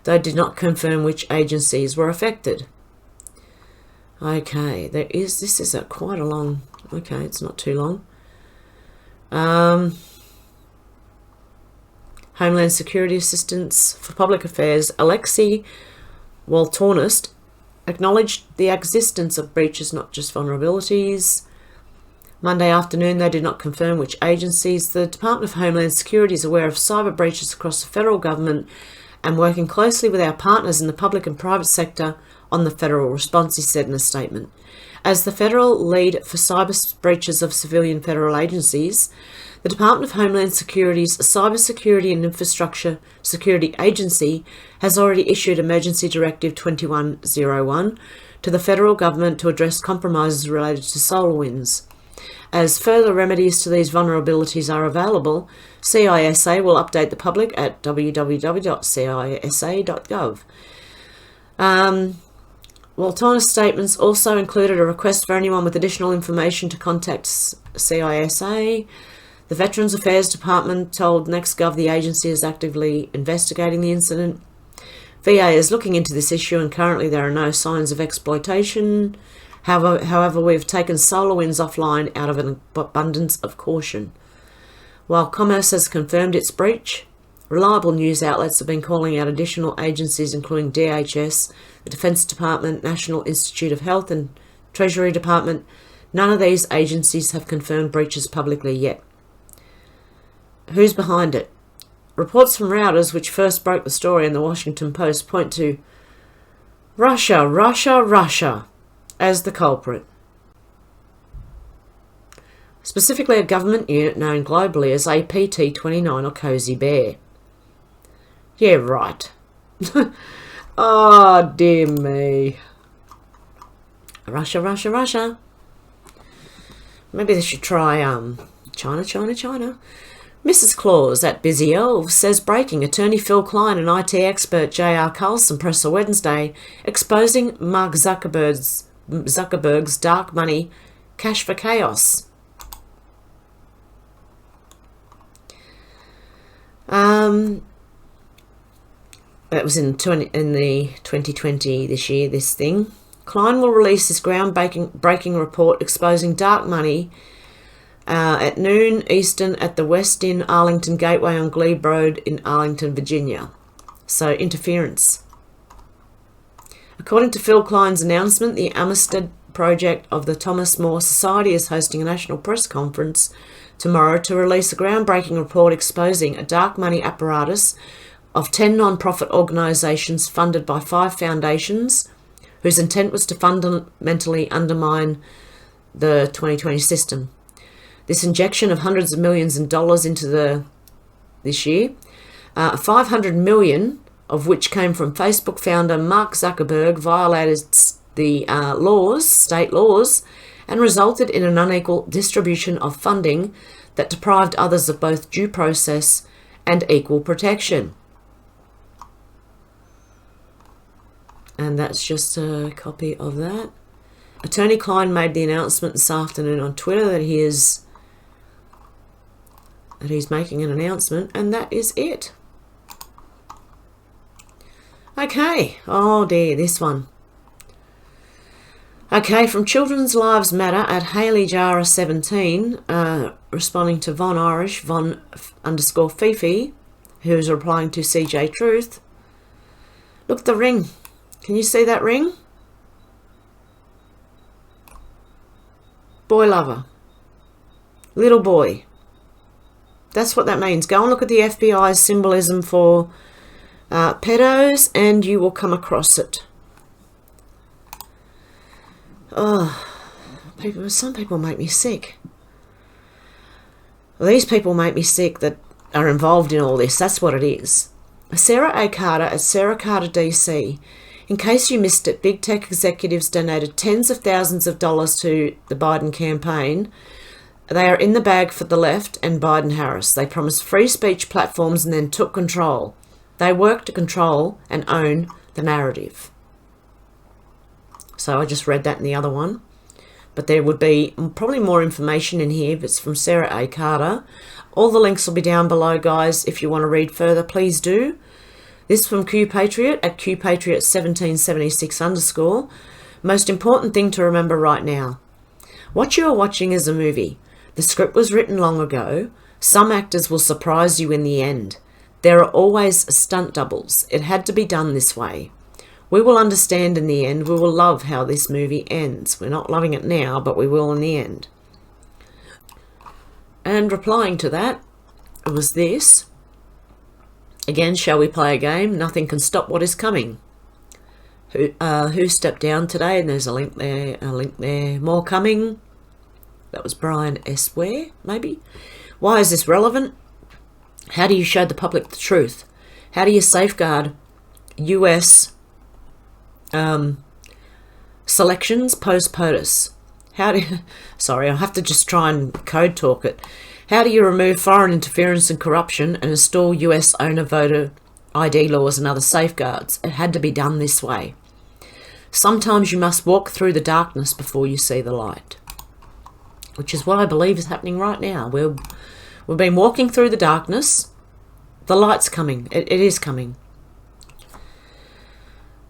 [SPEAKER 1] though did not confirm which agencies were affected. Okay, this is quite a long, okay, it's not too long. Homeland Security Assistance for Public Affairs, Alexei Waltornist, acknowledged the existence of breaches, not just vulnerabilities. Monday afternoon, they did not confirm which agencies. The Department of Homeland Security is aware of cyber breaches across the federal government and working closely with our partners in the public and private sector on the federal response, he said in a statement. As the federal lead for cyber breaches of civilian federal agencies, the Department of Homeland Security's Cybersecurity and Infrastructure Security Agency has already issued Emergency Directive 2101 to the federal government to address compromises related to SolarWinds. As further remedies to these vulnerabilities are available, CISA will update the public at www.cisa.gov. Walton's statements also included a request for anyone with additional information to contact CISA. The Veterans Affairs Department told NextGov the agency is actively investigating the incident. VA is looking into this issue and currently there are no signs of exploitation. However, we've taken SolarWinds offline out of an abundance of caution. While Commerce has confirmed its breach, reliable news outlets have been calling out additional agencies including DHS, the Defense Department, National Institute of Health and Treasury Department. None of these agencies have confirmed breaches publicly yet. Who's behind it? Reports from Reuters, which first broke the story in the Washington Post, point to Russia as the culprit. Specifically a government unit known globally as APT-29 or Cozy Bear. Yeah, right. Oh, dear me. Russia. Maybe they should try China. Mrs. Claus at Busy Elves says breaking attorney Phil Klein and IT expert J.R. Carlson press a Wednesday exposing Mark Zuckerberg's dark money cash for chaos. That was in the 2020 this year, this thing. Klein will release his groundbreaking report exposing dark money at noon Eastern at the West Inn Arlington Gateway on Glebe Road in Arlington, Virginia. So, interference. According to Phil Klein's announcement, the Amistad Project of the Thomas More Society is hosting a national press conference tomorrow to release a groundbreaking report exposing a dark money apparatus of 10 non-profit organisations funded by 5 foundations whose intent was to fundamentally undermine the 2020 system. This injection of hundreds of millions of dollars into this year, 500 million of which came from Facebook founder Mark Zuckerberg, violated the state laws, and resulted in an unequal distribution of funding that deprived others of both due process and equal protection. And that's just a copy of that. Attorney Klein made the announcement this afternoon on Twitter that he's making an announcement, and that is it. Okay, oh dear, this one. Okay, from Children's Lives Matter at Hayley Jara 17, responding to Von Irish, Von_Fifi, who's replying to CJ Truth. Look, the ring. Can you see that ring? Boy lover. Little boy. That's what that means. Go and look at the FBI's symbolism for pedos and you will come across it. Oh, some people make me sick. Well, these people make me sick that are involved in all this. That's what it is. Sarah A. Carter at Sarah Carter DC. In case you missed it, big tech executives donated tens of thousands of dollars to the Biden campaign. They are in the bag for the left and Biden-Harris. They promised free speech platforms and then took control. They work to control and own the narrative. So I just read that in the other one. But there would be probably more information in here. It's from Sarah A. Carter. All the links will be down below, guys. If you want to read further, please do. This from Q Patriot at QPatriot1776_. Most important thing to remember right now. What you are watching is a movie. The script was written long ago. Some actors will surprise you in the end. There are always stunt doubles. It had to be done this way. We will understand in the end. We will love how this movie ends. We're not loving it now, but we will in the end. And replying to that, it was this. Again, shall we play a game? Nothing can stop what is coming. Who stepped down today? And there's a link there, More coming. That was Brian S. Ware, maybe. Why is this relevant? How do you show the public the truth? How do you safeguard US selections post-POTUS? Sorry, I'll have to just try and code talk it. How do you remove foreign interference and corruption and install US owner voter ID laws and other safeguards? It had to be done this way. Sometimes you must walk through the darkness before you see the light. Which is what I believe is happening right now. We've been walking through the darkness. The light's coming. It is coming.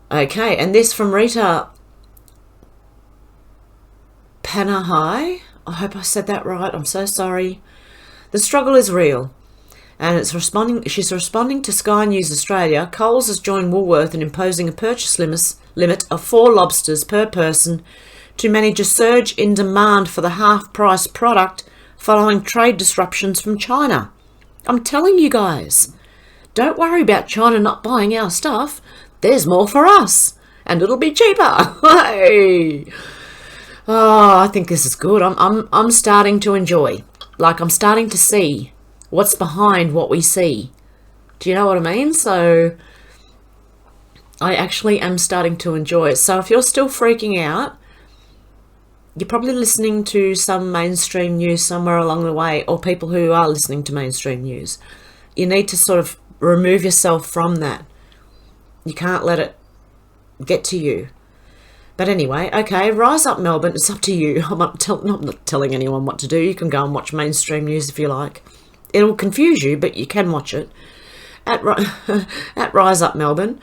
[SPEAKER 1] Okay, and this from Rita Panahai. I hope I said that right. I'm so sorry. The struggle is real. And she's responding to Sky News Australia. Coles has joined Woolworth in imposing a purchase limit of 4 lobsters per person to manage a surge in demand for the half-price product following trade disruptions from China. I'm telling you guys, don't worry about China not buying our stuff. There's more for us, and it'll be cheaper. Hey! Oh, I think this is good. I'm starting to enjoy. Like, I'm starting to see what's behind what we see. Do you know what I mean? So I actually am starting to enjoy it. So if you're still freaking out, you're probably listening to some mainstream news somewhere along the way, or people who are listening to mainstream news. You need to sort of remove yourself from that. You can't let it get to you. But anyway, okay, Rise Up Melbourne, it's up to you. I'm not telling anyone what to do. You can go and watch mainstream news if you like. It'll confuse you, but you can watch it. At Rise Up Melbourne,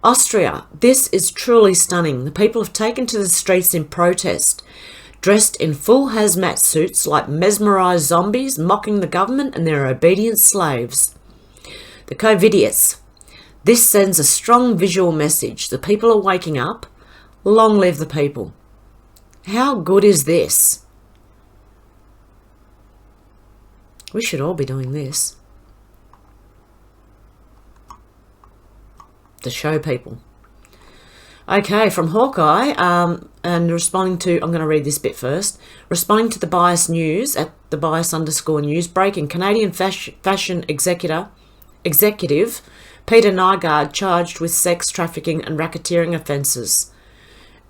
[SPEAKER 1] Austria, this is truly stunning. The people have taken to the streets in protest, dressed in full hazmat suits like mesmerised zombies, mocking the government and their obedient slaves. The COVIDians. This sends a strong visual message. The people are waking up. Long live the people. How good is this? We should all be doing this. To show people. Okay, from Hawkeye, and responding to, I'm going to read this bit first. Responding to the bias news at the bias_news, breaking Canadian fashion executive Peter Nygaard charged with sex trafficking and racketeering offences.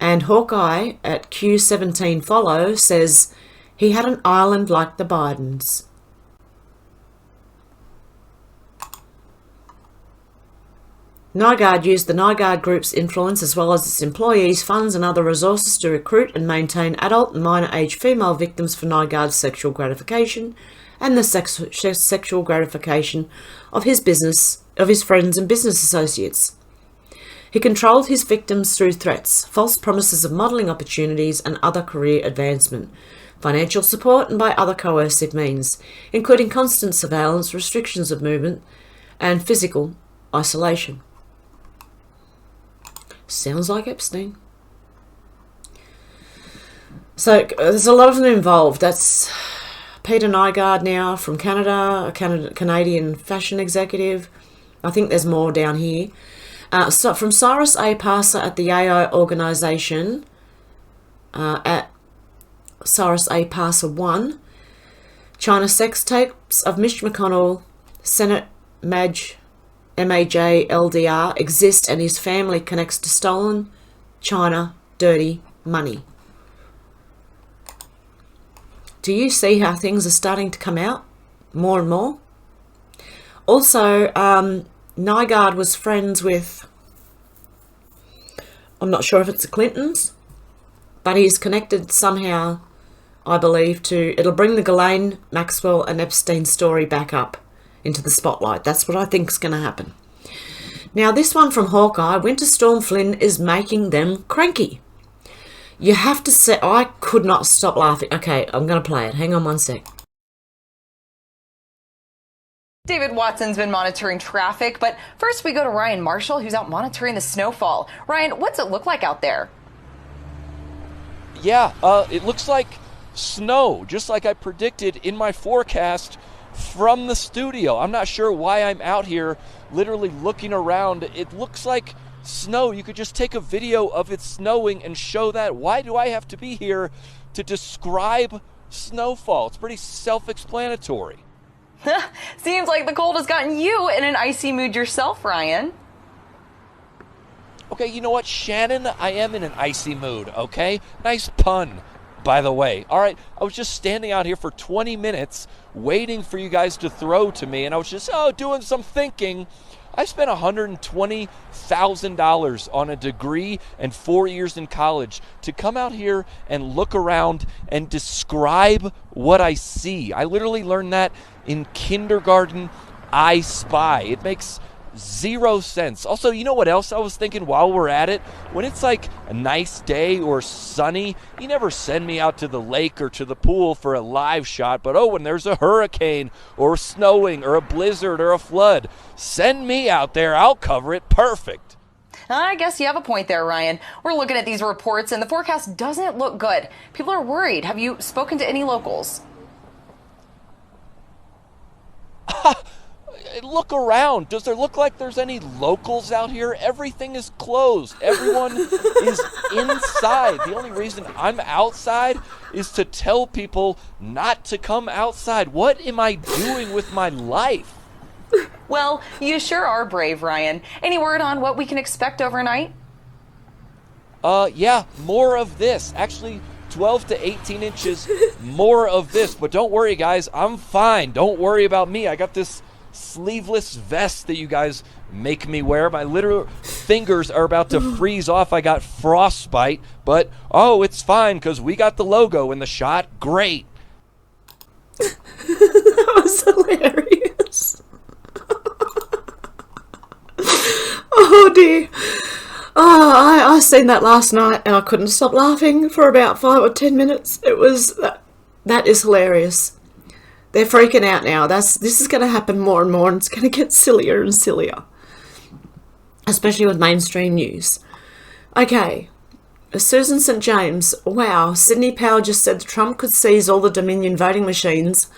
[SPEAKER 1] And Hawkeye at Q17 Follow says he had an island like the Bidens. Nygaard used the Nygaard Group's influence as well as its employees, funds and other resources to recruit and maintain adult and minor age female victims for Nygaard's sexual gratification and the sexual gratification of his friends and business associates. He controlled his victims through threats, false promises of modelling opportunities and other career advancement, financial support and by other coercive means, including constant surveillance, restrictions of movement and physical isolation. Sounds like Epstein. So there's a lot of them involved. That's Peter Nygaard now from Canada, a Canadian fashion executive. I think there's more down here. So from Cyrus A. Parser at the AI organisation, at Cyrus A. Parser 1, China sex tapes of Mitch McConnell, Senate MAJ LDR exist and his family connects to stolen China dirty money. Do you see how things are starting to come out more and more? Also, Nygaard was friends with, I'm not sure if it's the Clintons, but he's connected somehow, I believe, to, it'll bring the Ghislaine Maxwell and Epstein story back up into the spotlight. That's what I think is going to happen. Now, this one from Hawkeye, Winter Storm Flynn is making them cranky. You have to say, I could not stop laughing. Okay, I'm going to play it. Hang on one sec.
[SPEAKER 4] David Watson's been monitoring traffic, but first we go to Ryan Marshall, who's out monitoring the snowfall. Ryan, what's it look like out there?
[SPEAKER 5] Yeah, it looks like snow, just like I predicted in my forecast from the studio. I'm not sure why I'm out here literally looking around. It looks like snow. You could just take a video of it snowing and show that. Why do I have to be here to describe snowfall? It's pretty self-explanatory.
[SPEAKER 4] Seems like the cold has gotten you in an icy mood yourself, Ryan.
[SPEAKER 5] Okay, you know what, Shannon? I am in an icy mood, okay? Nice pun, by the way. All right, I was just standing out here for 20 minutes waiting for you guys to throw to me, and I was just, doing some thinking. I spent $120,000 on a degree and 4 years in college to come out here and look around and describe what I see. I literally learned that in kindergarten. I Spy. It makes zero sense. Also, you know what else I was thinking while we're at it? When it's like a nice day or sunny, you never send me out to the lake or to the pool for a live shot, but when there's a hurricane or snowing or a blizzard or a flood, send me out there. I'll cover it perfect.
[SPEAKER 4] I guess you have a point there, Ryan. We're looking at these reports and the forecast doesn't look good. People are worried. Have you spoken to any locals?
[SPEAKER 5] Look around. Does there look like there's any locals out here? Everything is closed. Everyone is inside. The only reason I'm outside is to tell people not to come outside. What am I doing with my life?
[SPEAKER 4] Well, you sure are brave, Ryan. Any word on what we can expect overnight?
[SPEAKER 5] Yeah, more of this. Actually, 12 to 18 inches more of this. But don't worry, guys. I'm fine. Don't worry about me. I got this sleeveless vest that you guys make me wear. My literal fingers are about to freeze off. I got frostbite, but it's fine because we got the logo in the shot. Great.
[SPEAKER 1] That was hilarious. Oh dear. I seen that last night and I couldn't stop laughing for about 5 or 10 minutes. It was that is hilarious. They're freaking out now. This is going to happen more and more, and it's going to get sillier and sillier, especially with mainstream news. Okay, Susan St. James. Wow, Sydney Power just said Trump could seize all the Dominion voting machines,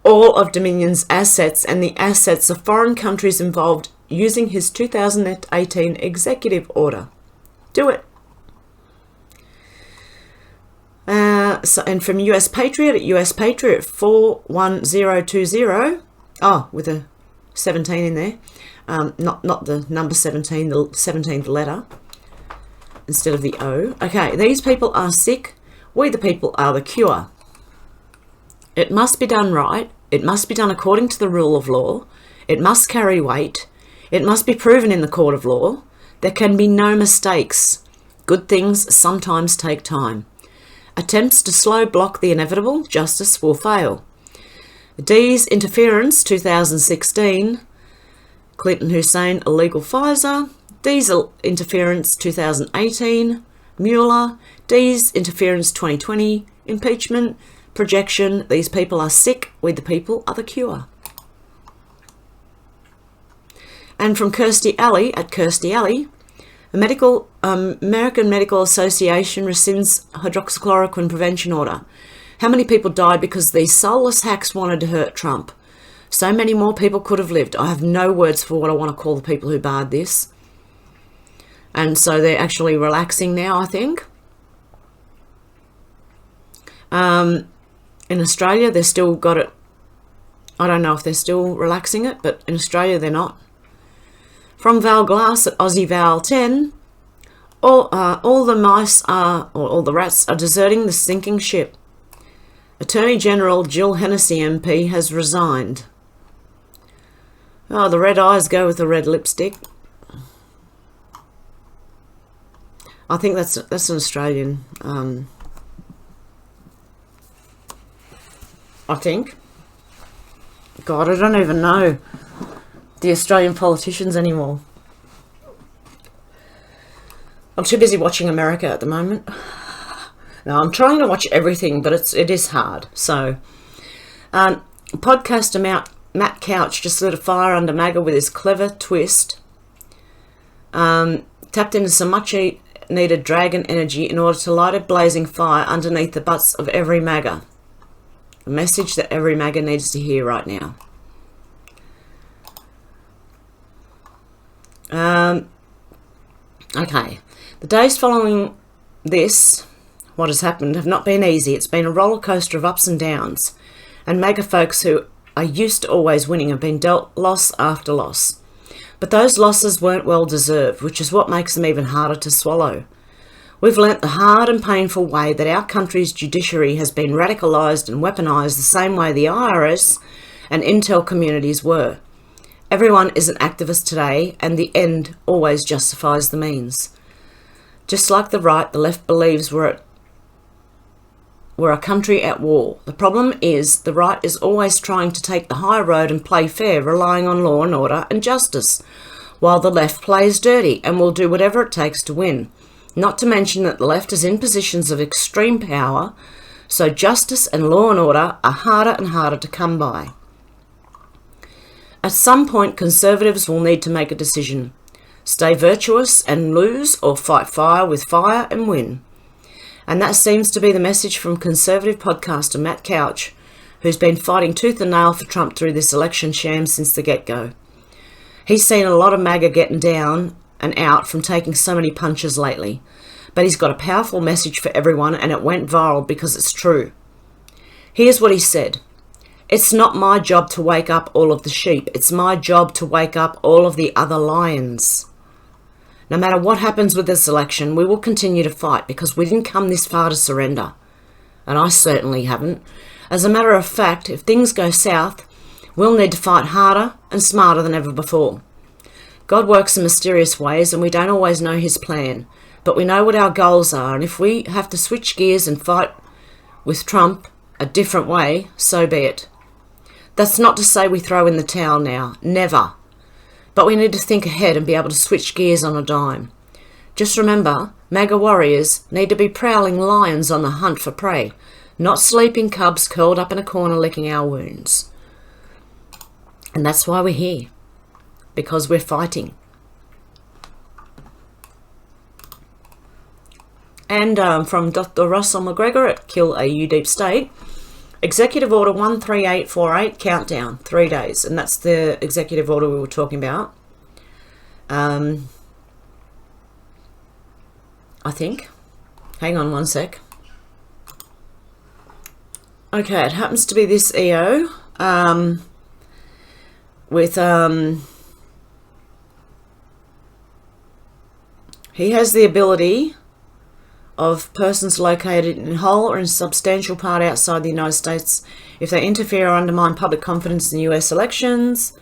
[SPEAKER 1] all of Dominion's assets, and the assets of foreign countries involved using his 2018 executive order. Do it. And from US Patriot at US Patriot 41020, with a 17 in there, not the number 17, the 17th letter instead of the O. Okay, these people are sick. We the people are the cure. It must be done right. It must be done according to the rule of law. It must carry weight. It must be proven in the court of law. There can be no mistakes. Good things sometimes take time. Attempts to slow block the inevitable, justice will fail. D's interference, 2016. Clinton Hussein, illegal Pfizer. D's interference, 2018. Mueller. D's interference, 2020. Impeachment. Projection. These people are sick. We the people are the cure. And from Kirstie Alley at Kirstie Alley. American Medical Association rescinds hydroxychloroquine prevention order. How many people died because these soulless hacks wanted to hurt Trump? So many more people could have lived. I have no words for what I want to call the people who barred this. And so they're actually relaxing now, I think. In Australia, they've still got it. I don't know if they're still relaxing it, but in Australia, they're not. From Val Glass at Aussie Val 10, all the mice are, or all the rats are deserting the sinking ship. Attorney General Jill Hennessy MP has resigned. Oh, the red eyes go with the red lipstick. I think that's an Australian. I think. God, I don't even know the Australian politicians anymore. I'm too busy watching America at the moment. Now, I'm trying to watch everything, but it is hard. So, podcaster Matt Couch just lit a fire under MAGA with his clever twist. Tapped into some much needed dragon energy in order to light a blazing fire underneath the butts of every MAGA. A message that every MAGA needs to hear right now. Okay. The days following this, what has happened, have not been easy. It's been a roller coaster of ups and downs. And MAGA folks who are used to always winning have been dealt loss after loss. But those losses weren't well deserved, which is what makes them even harder to swallow. We've learnt the hard and painful way that our country's judiciary has been radicalised and weaponised the same way the IRS and intel communities were. Everyone is an activist today, and the end always justifies the means. Just like the right, the left believes we're a country at war. The problem is the right is always trying to take the high road and play fair, relying on law and order and justice, while the left plays dirty and will do whatever it takes to win. Not to mention that the left is in positions of extreme power, so justice and law and order are harder and harder to come by. At some point, Conservatives will need to make a decision. Stay virtuous and lose, or fight fire with fire and win. And that seems to be the message from Conservative podcaster Matt Couch, who's been fighting tooth and nail for Trump through this election sham since the get-go. He's seen a lot of MAGA getting down and out from taking so many punches lately, but he's got a powerful message for everyone, and it went viral because it's true. Here's what he said. It's not my job to wake up all of the sheep. It's my job to wake up all of the other lions. No matter what happens with this election, we will continue to fight because we didn't come this far to surrender. And I certainly haven't. As a matter of fact, if things go south, we'll need to fight harder and smarter than ever before. God works in mysterious ways and we don't always know his plan, but we know what our goals are, and if we have to switch gears and fight with Trump a different way, so be it. That's not to say we throw in the towel now. Never. But we need to think ahead and be able to switch gears on a dime. Just remember, MAGA warriors need to be prowling lions on the hunt for prey, not sleeping cubs curled up in a corner licking our wounds. And that's why we're here. Because we're fighting. And from Dr. Russell McGregor at Kill AU Deep State, Executive Order 13848, countdown, 3 days. And that's the executive order we were talking about. I think. Hang on one sec. Okay, it happens to be this EO with... he has the ability of persons located in whole or in substantial part outside the United States if they interfere or undermine public confidence in US elections,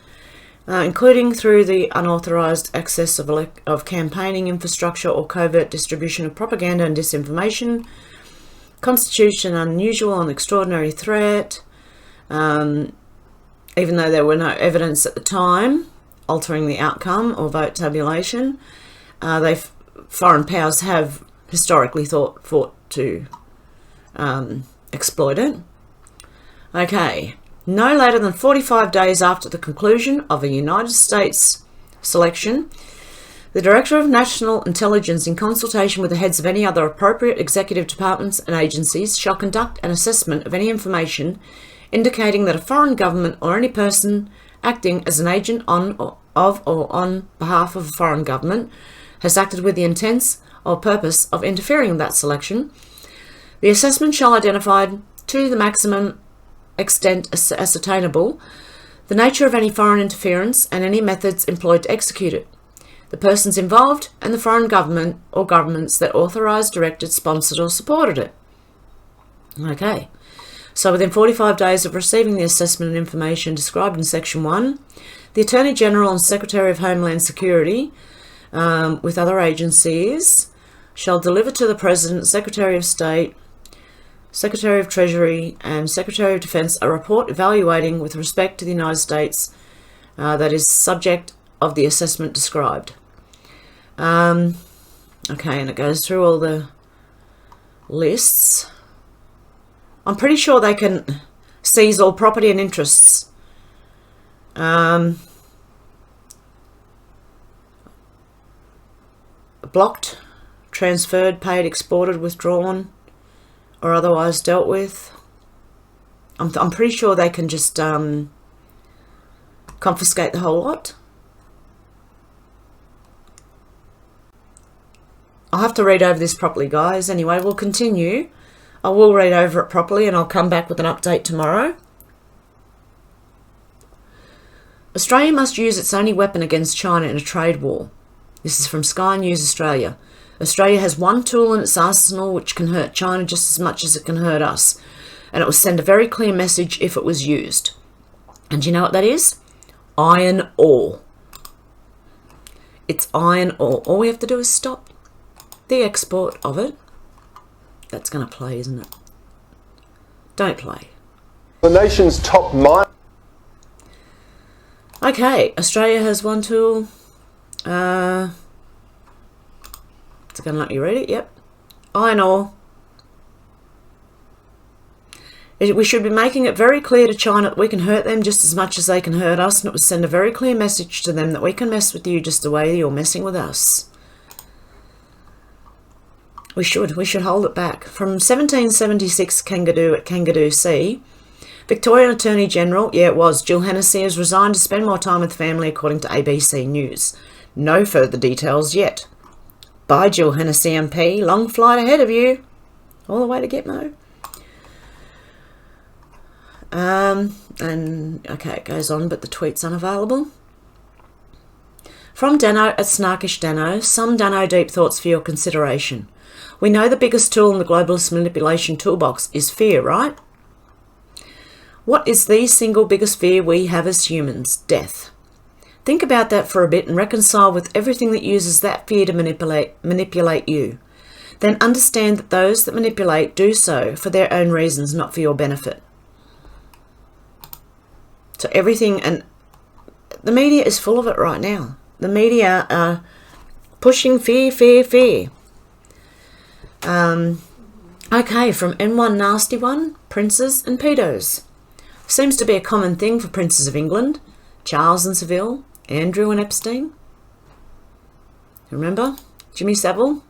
[SPEAKER 1] including through the unauthorised access of campaigning infrastructure or covert distribution of propaganda and disinformation, constitutes an unusual and extraordinary threat, even though there were no evidence at the time altering the outcome or vote tabulation. Foreign powers have historically fought to exploit it. Okay, no later than 45 days after the conclusion of a United States selection, the Director of National Intelligence, in consultation with the heads of any other appropriate executive departments and agencies, shall conduct an assessment of any information indicating that a foreign government or any person acting as an agent of or on behalf of a foreign government has acted with the intent or purpose of interfering in that selection. The assessment shall identify, to the maximum extent ascertainable, the nature of any foreign interference and any methods employed to execute it, the persons involved, and the foreign government or governments that authorised, directed, sponsored or supported it. Okay. So within 45 days of receiving the assessment and information described in Section 1, the Attorney-General and Secretary of Homeland Security, with other agencies, shall deliver to the President, Secretary of State, Secretary of Treasury and Secretary of Defense a report evaluating with respect to the United States that is subject of the assessment described. Okay, and it goes through all the lists. I'm pretty sure they can seize all property and interests. Blocked, transferred, paid, exported, withdrawn, or otherwise dealt with. I'm pretty sure they can just confiscate the whole lot. I'll have to read over this properly, guys. Anyway, we'll continue. I will read over it properly and I'll come back with an update tomorrow. Australia must use its only weapon against China in a trade war. This is from Sky News Australia. Australia has one tool in its arsenal which can hurt China just as much as it can hurt us. And it will send a very clear message if it was used. And do you know what that is? Iron ore. It's iron ore. All we have to do is stop the export of it. That's going to play, isn't it? Don't play.
[SPEAKER 6] The nation's top mine.
[SPEAKER 1] Okay, Australia has one tool. It's going to let me read it, yep. Iron ore. We should be making it very clear to China that we can hurt them just as much as they can hurt us, and it would send a very clear message to them that we can mess with you just the way you're messing with us. We should hold it back. From 1776 Kangaroo at Kangaroo Sea, Victorian Attorney General, yeah it was, Jill Hennessy has resigned to spend more time with family according to ABC News. No further details yet. Bye Jill Hennessy MP, long flight ahead of you. All the way to Gitmo. And okay, it goes on, but the tweet's unavailable. From Dano at Snarkish Dano, some Dano deep thoughts for your consideration. We know the biggest tool in the globalist manipulation toolbox is fear, right? What is the single biggest fear we have as humans? Death. Think about that for a bit and reconcile with everything that uses that fear to manipulate you. Then understand that those that manipulate do so for their own reasons, not for your benefit. So everything, and the media is full of it right now. The media are pushing fear, fear, fear. Okay, from N1 Nasty One, princes and pedos. Seems to be a common thing for princes of England. Charles and Seville, Andrew and Epstein. Remember? Jimmy Savile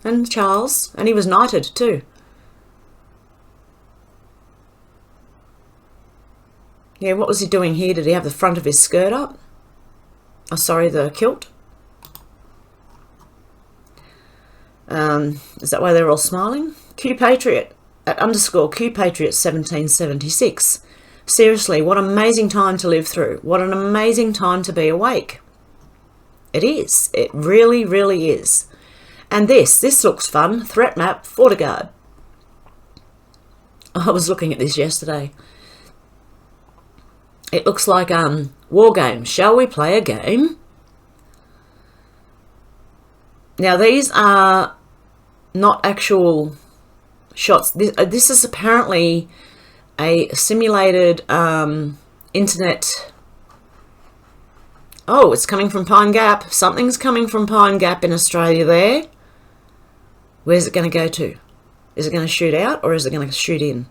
[SPEAKER 1] and Charles, and he was knighted too. Yeah, what was he doing here? Did he have the front of his skirt up? Oh, sorry, the kilt. Is that why they're all smiling? Q Patriot at _ Q Patriot 1776. Seriously, what an amazing time to live through. What an amazing time to be awake. It is. It really, really is. And this looks fun. Threat map, FortiGuard. I was looking at this yesterday. It looks like war games. Shall we play a game? Now these are not actual shots. This is apparently a simulated internet. Oh, it's coming from Pine Gap. Something's coming from Pine Gap in Australia there. Where's it going to go to? Is it going to shoot out or is it going to shoot in?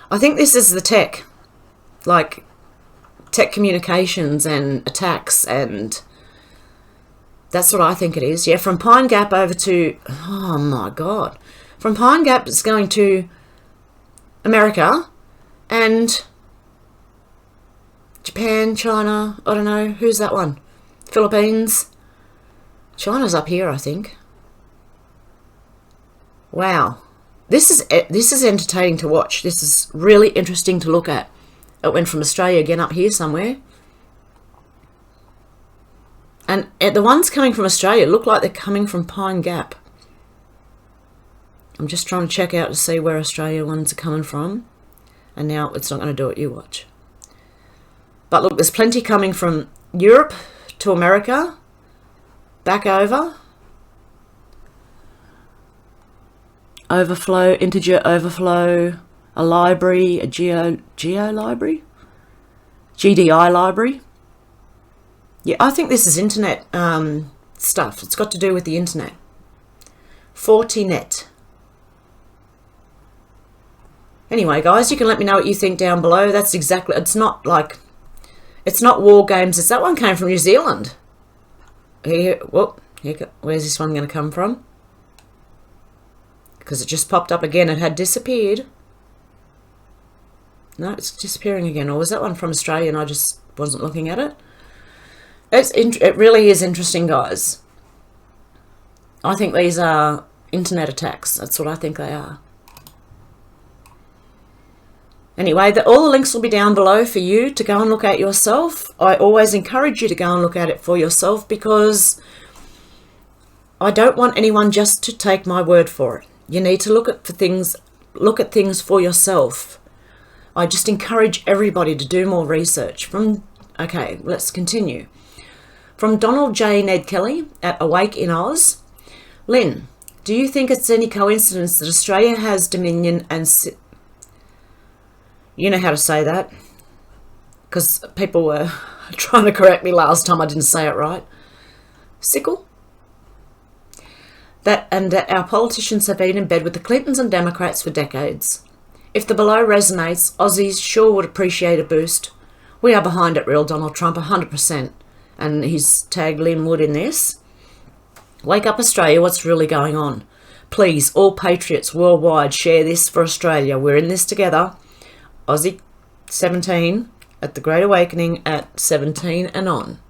[SPEAKER 1] I think this is the tech. Like tech communications and attacks, and that's what I think it is. Yeah, from Pine Gap over to, oh my God. From Pine Gap it's going to America and Japan, China, I don't know, who's that one? Philippines. China's up here, I think. Wow. This is entertaining to watch. This is really interesting to look at. It went from Australia again up here somewhere. And the ones coming from Australia look like they're coming from Pine Gap. I'm just trying to check out to see where Australia ones are coming from. And now it's not going to do it, you watch. But look, there's plenty coming from Europe to America, back over. Overflow, integer overflow, a library, a geo library, GDI library. Yeah, I think this is internet stuff. It's got to do with the internet. Fortinet. Anyway, guys, you can let me know what you think down below. That's exactly, it's not war games. That one came from New Zealand. Here, whoop, where's this one going to come from? Because it just popped up again. It had disappeared. No, it's disappearing again. Or was that one from Australia and I just wasn't looking at it? It really is interesting, guys. I think these are internet attacks. That's what I think they are. Anyway, all the links will be down below for you to go and look at yourself. I always encourage you to go and look at it for yourself because I don't want anyone just to take my word for it. You need to look at things for yourself. I just encourage everybody to do more research. Okay, let's continue. From Donald J. Ned Kelly at Awake in Oz. Lynn, do you think it's any coincidence that Australia has dominion and... You know how to say that? Because people were trying to correct me last time I didn't say it right. Sickle? That our politicians have been in bed with the Clintons and Democrats for decades. If the below resonates, Aussies sure would appreciate a boost. We are behind it, real Donald Trump, 100%. And he's tagged Lynn Wood in this. Wake up, Australia, what's really going on? Please, all patriots worldwide, share this for Australia. We're in this together. Aussie 17 at the Great Awakening at 17 and on.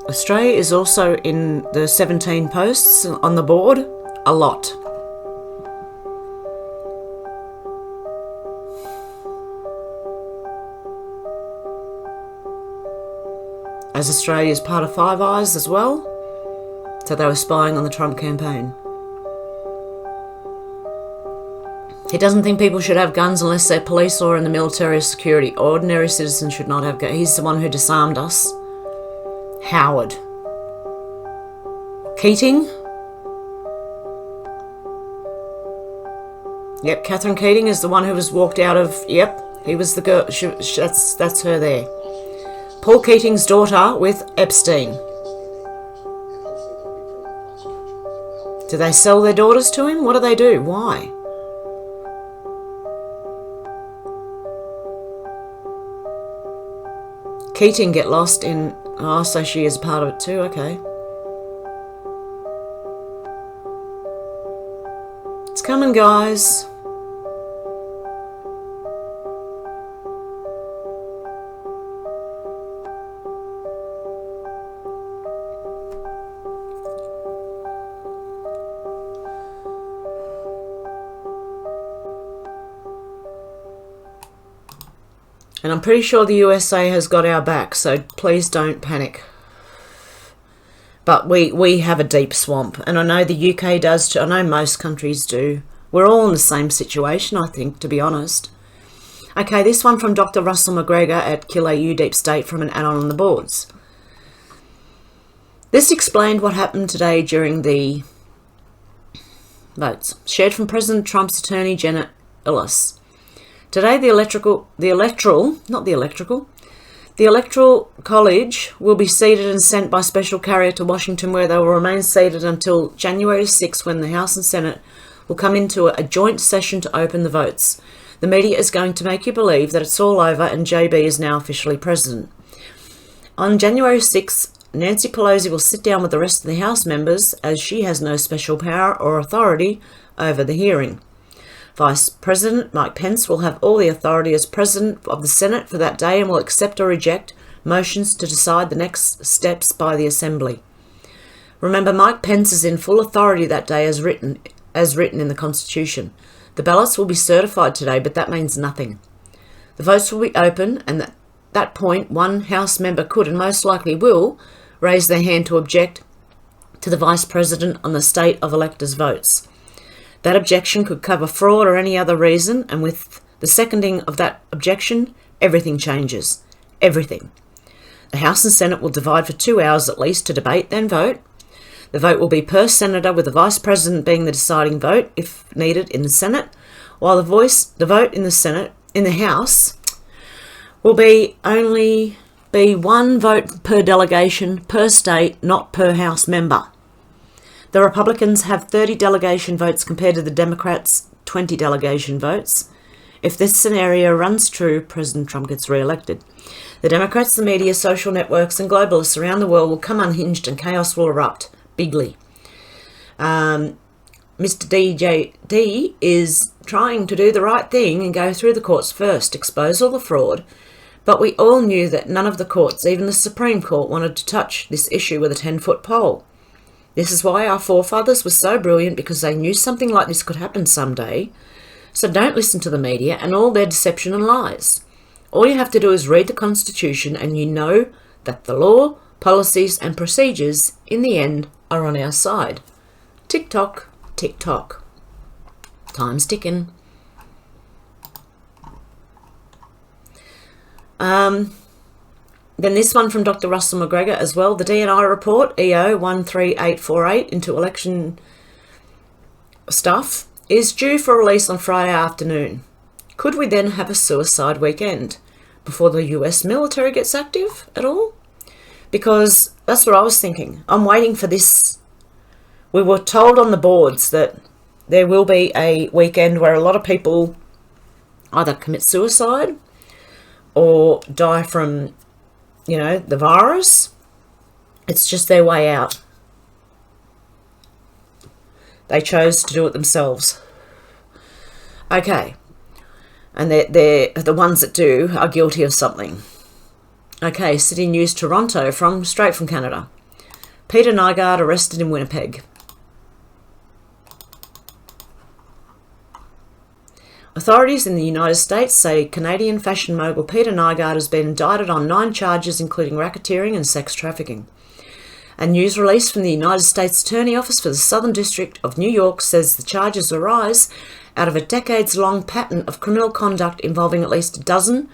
[SPEAKER 1] Australia is also in the 17 posts on the board, a lot. As Australia is part of Five Eyes as well, so they were spying on the Trump campaign. He doesn't think people should have guns unless they're police or in the military or security. Ordinary citizens should not have guns. He's the one who disarmed us. Howard. Keating. Yep, Catherine Keating is the one who was walked out of... Yep, he was the girl. That's her there. Paul Keating's daughter with Epstein. Do they sell their daughters to him? What do they do? Why? Keating get lost in... Oh, so she is part of it too, okay. It's coming, guys. And I'm pretty sure the USA has got our back, so please don't panic. But we have a deep swamp, and I know the UK does too. I know most countries do. We're all in the same situation, I think, to be honest. Okay, this one from Dr. Russell McGregor at Kill AU Deep State from an add-on on the boards. This explained what happened today during the votes. Shared from President Trump's attorney, Janet Ellis. Today, the Electoral College will be seated and sent by special carrier to Washington, where they will remain seated until January 6, when the House and Senate will come into a joint session to open the votes. The media is going to make you believe that it's all over and JB is now officially president. On January 6, Nancy Pelosi will sit down with the rest of the House members, as she has no special power or authority over the hearing. Vice President Mike Pence will have all the authority as President of the Senate for that day and will accept or reject motions to decide the next steps by the Assembly. Remember, Mike Pence is in full authority that day as written in the Constitution. The ballots will be certified today, but that means nothing. The votes will be open, and at that point, one House member could, and most likely will, raise their hand to object to the Vice President on the state of electors' votes. That objection could cover fraud or any other reason, and with the seconding of that objection, everything changes. Everything. The House and Senate will divide for 2 hours at least to debate, then vote. The vote will be per senator, with the Vice President being the deciding vote, if needed, in the Senate, while the vote in the House will only be one vote per delegation, per state, not per House member. The Republicans have 30 delegation votes compared to the Democrats' 20 delegation votes. If this scenario runs true, President Trump gets re-elected. The Democrats, the media, social networks and globalists around the world will come unhinged and chaos will erupt bigly. Mr. DJD is trying to do the right thing and go through the courts first, expose all the fraud, but we all knew that none of the courts, even the Supreme Court, wanted to touch this issue with a 10-foot pole. This is why our forefathers were so brilliant, because they knew something like this could happen someday. So don't listen to the media and all their deception and lies. All you have to do is read the Constitution and you know that the law, policies and procedures in the end are on our side. Tick-tock, tick-tock. Time's ticking. Then this one from Dr. Russell McGregor as well. The DNI report, EO 13848, into election stuff, is due for release on Friday afternoon. Could we then have a suicide weekend before the US military gets active at all? Because that's what I was thinking. I'm waiting for this. We were told on the boards that there will be a weekend where a lot of people either commit suicide or die from, the virus. It's just their way out. They chose to do it themselves. Okay. And they're the ones that do are guilty of something. Okay, City News Toronto, straight from Canada. Peter Nygaard arrested in Winnipeg. Authorities in the United States say Canadian fashion mogul Peter Nygaard has been indicted on 9 charges, including racketeering and sex trafficking. A news release from the United States Attorney Office for the Southern District of New York says the charges arise out of a decades-long pattern of criminal conduct involving at least a dozen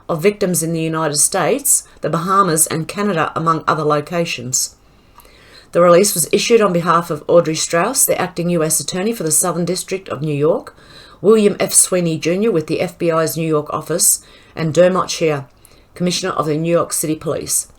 [SPEAKER 1] of victims in the United States, the Bahamas and Canada, among other locations. The release was issued on behalf of Audrey Strauss, the acting U.S. Attorney for the Southern District of New York, William F. Sweeney Jr. with the FBI's New York office, and Dermot Shea, Commissioner of the New York City Police.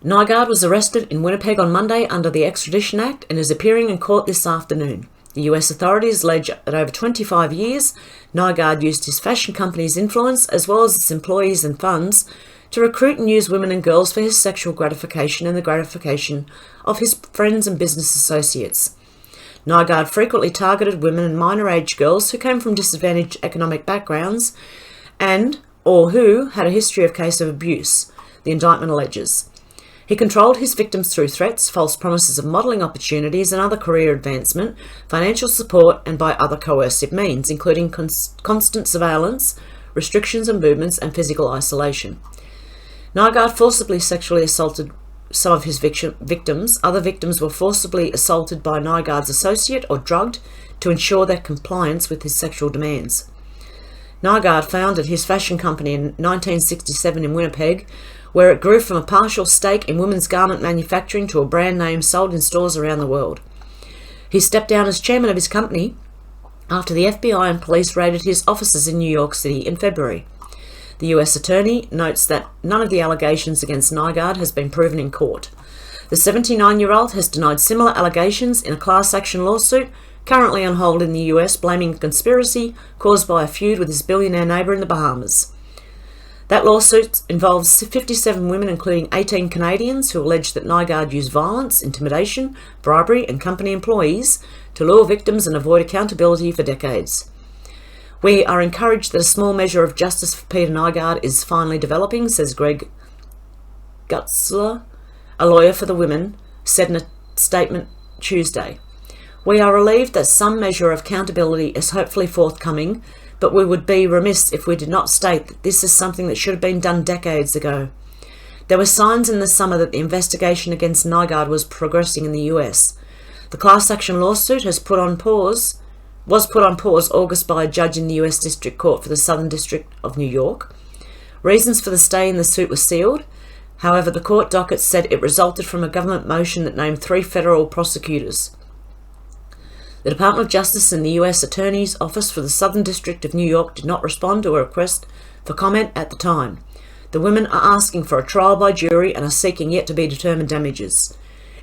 [SPEAKER 1] Nygaard was arrested in Winnipeg on Monday under the Extradition Act and is appearing in court this afternoon. The US authorities allege that over 25 years, Nygaard used his fashion company's influence, as well as its employees and funds, to recruit and use women and girls for his sexual gratification and the gratification of his friends and business associates. Nygaard frequently targeted women and minor-aged girls who came from disadvantaged economic backgrounds or who had a history of case of abuse, the indictment alleges. He controlled his victims through threats, false promises of modelling opportunities and other career advancement, financial support, and by other coercive means, including constant surveillance, restrictions on movements, and physical isolation. Nygaard forcibly sexually assaulted some of his victims. Other victims were forcibly assaulted by Nygaard's associate or drugged to ensure their compliance with his sexual demands. Nygaard founded his fashion company in 1967 in Winnipeg, where it grew from a partial stake in women's garment manufacturing to a brand name sold in stores around the world. He stepped down as chairman of his company after the FBI and police raided his offices in New York City in February. The US attorney notes that none of the allegations against Nygaard has been proven in court. The 79-year-old has denied similar allegations in a class action lawsuit currently on hold in the US, blaming a conspiracy caused by a feud with his billionaire neighbour in the Bahamas. That lawsuit involves 57 women, including 18 Canadians, who allege that Nygaard used violence, intimidation, bribery and company employees to lure victims and avoid accountability for decades. We are encouraged that a small measure of justice for Peter Nygaard is finally developing, says Greg Gutzler, a lawyer for the women, said in a statement Tuesday. We are relieved that some measure of accountability is hopefully forthcoming, but we would be remiss if we did not state that this is something that should have been done decades ago. There were signs in the summer that the investigation against Nygaard was progressing in the US. The class action lawsuit was put on pause August by a judge in the US District Court for the Southern District of New York. Reasons for the stay in the suit were sealed. However, the court docket said it resulted from a government motion that named 3 federal prosecutors. The Department of Justice and the US Attorney's Office for the Southern District of New York did not respond to a request for comment at the time. The women are asking for a trial by jury and are seeking yet to be determined damages.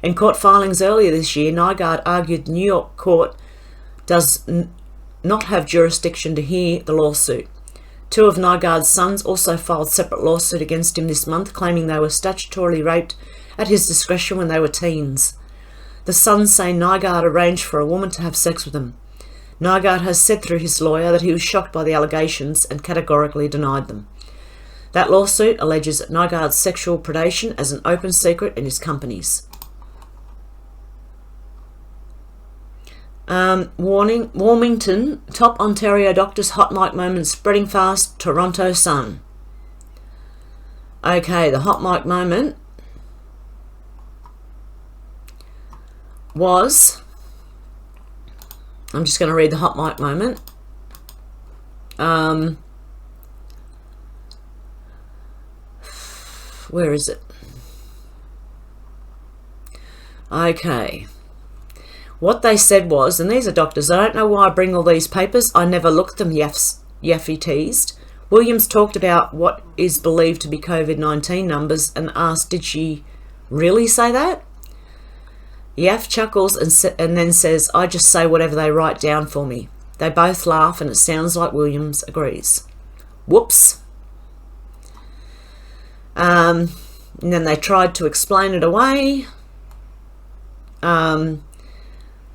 [SPEAKER 1] In court filings earlier this year, Nygaard argued the New York court does not have jurisdiction to hear the lawsuit. 2 of Nygaard's sons also filed separate lawsuit against him this month, claiming they were statutorily raped at his discretion when they were teens. The sons say Nygaard arranged for a woman to have sex with him. Nygaard has said through his lawyer that he was shocked by the allegations and categorically denied them. That lawsuit alleges Nygaard's sexual predation as an open secret in his companies. Warmington, top Ontario doctors hot mic moment spreading fast, Toronto Sun. Okay, the hot mic moment was, I'm just going to read the hot mic moment. Where is it? Okay. What they said was, and these are doctors, I don't know why I bring all these papers, I never looked them, Yaffe teased. Williams talked about what is believed to be COVID-19 numbers and asked, did she really say that? Yaff chuckles and then says, I just say whatever they write down for me. They both laugh and it sounds like Williams agrees. Whoops. And then they tried to explain it away.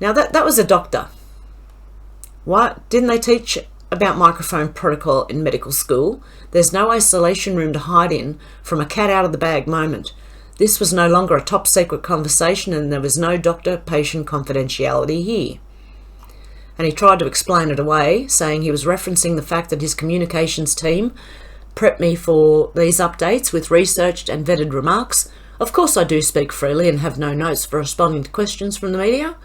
[SPEAKER 1] Now that was a doctor. Why didn't they teach about microphone protocol in medical school? There's no isolation room to hide in from a cat out of the bag moment. This was no longer a top secret conversation and there was no doctor-patient confidentiality here. And he tried to explain it away, saying he was referencing the fact that his communications team prepped me for these updates with researched and vetted remarks. Of course I do speak freely and have no notes for responding to questions from the media.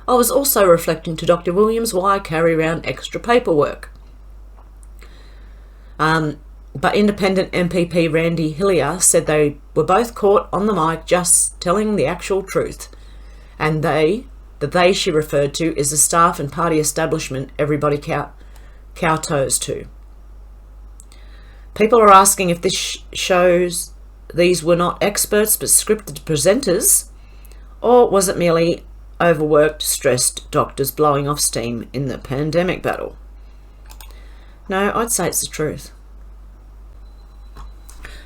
[SPEAKER 1] I was also reflecting to Dr. Williams why I carry around extra paperwork. But independent MPP Randy Hillier said they were both caught on the mic just telling the actual truth. And the they she referred to is the staff and party establishment everybody kowtows to. People are asking if this shows these were not experts but scripted presenters, or was it merely overworked, stressed doctors blowing off steam in the pandemic battle? No, I'd say it's the truth.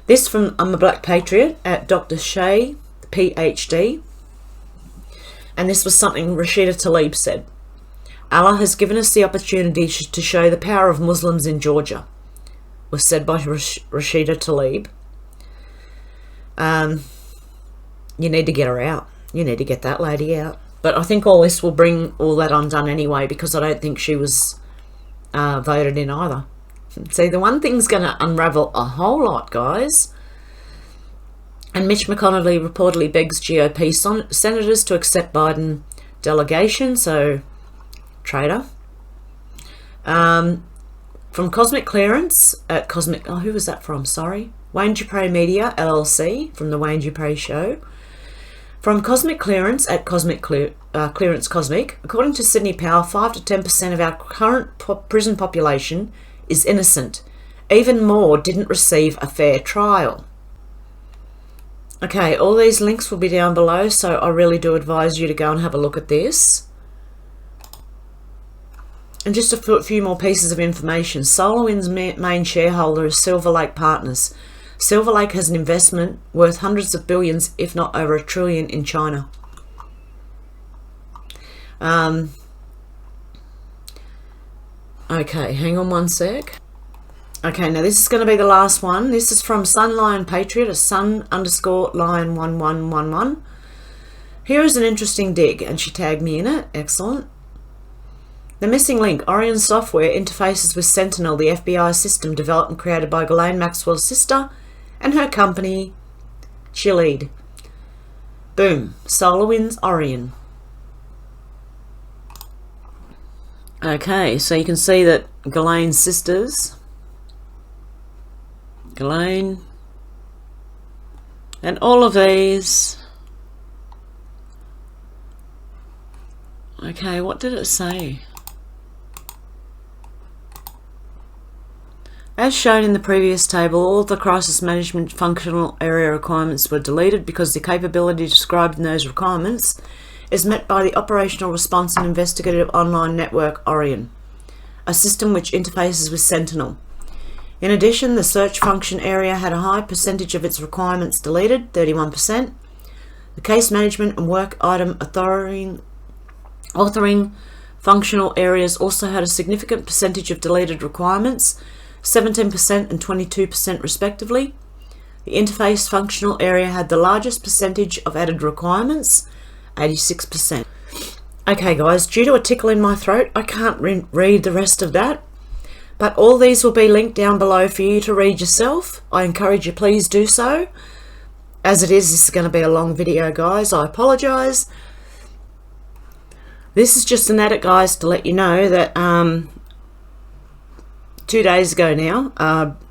[SPEAKER 1] This from I'm a Black Patriot at Dr. Shea, PhD. And this was something Rashida Tlaib said. Allah has given us the opportunity to show the power of Muslims in Georgia, was said by Rashida Tlaib. You need to get her out. You need to get that lady out. But I think all this will bring all that undone anyway, because I don't think she was voted in either. See, the one thing's going to unravel a whole lot, guys. And Mitch McConnell reportedly begs GOP senators to accept Biden delegation, so traitor. From Cosmic Clearance at Cosmic... Oh, who was that from? Sorry. Wayne Dupre Media, LLC, from the Wayne Dupre Show. From Cosmic Clearance at Clearance Cosmic, according to Sydney Power, 5 to 10% of our current prison population is innocent. Even more didn't receive a fair trial. Okay, all these links will be down below, so I really do advise you to go and have a look at this. And just a few more pieces of information. SolarWind's main shareholder is Silver Lake Partners. Silver Lake has an investment worth hundreds of billions, if not over $1 trillion, in China. Okay, hang on one sec. Okay, now this is going to be the last one. This is from Sun Lion Patriot, a Sun_Lion1111. Here is an interesting dig, and she tagged me in it. Excellent. The missing link, Orion software interfaces with Sentinel, the FBI system developed and created by Ghislaine Maxwell's sister and her company, Gilead. Boom. SolarWinds Orion. Okay, so you can see that Ghislaine's sisters, Ghislaine, and all of these. Okay, what did it say? As shown in the previous table, all of the crisis management functional area requirements were deleted because the capability described in those requirements is met by the Operational Response and Investigative Online Network Orion, a system which interfaces with Sentinel. In addition, the search function area had a high percentage of its requirements deleted, 31%. The case management and work item authoring functional areas also had a significant percentage of deleted requirements, 17% and 22% respectively. The interface functional area had the largest percentage of added requirements, 86%. Okay guys, due to a tickle in my throat, I can't read the rest of that, but all these will be linked down below for you to read yourself. I encourage you, please do so. As it is, this is going to be a long video, guys. I apologise. This is just an edit, guys, to let you know that 2 days ago now,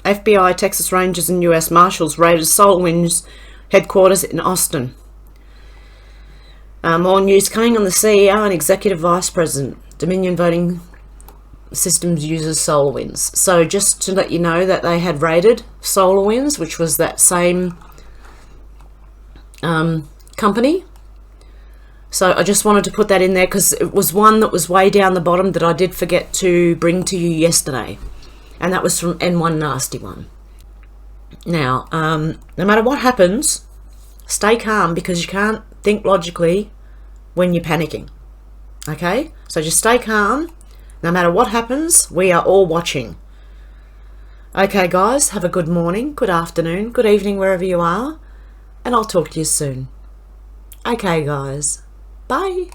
[SPEAKER 1] FBI, Texas Rangers and US Marshals raided SolarWinds headquarters in Austin. More news coming on the CEO and Executive Vice President. Dominion Voting Systems uses SolarWinds. So just to let you know that they had raided SolarWinds, which was that same company. So I just wanted to put that in there because it was one that was way down the bottom that I did forget to bring to you yesterday. And that was from N1 Nasty One. Now, no matter what happens, stay calm because you can't think logically when you're panicking. Okay? So just stay calm. No matter what happens, we are all watching. Okay, guys, have a good morning, good afternoon, good evening, wherever you are. And I'll talk to you soon. Okay, guys. Bye.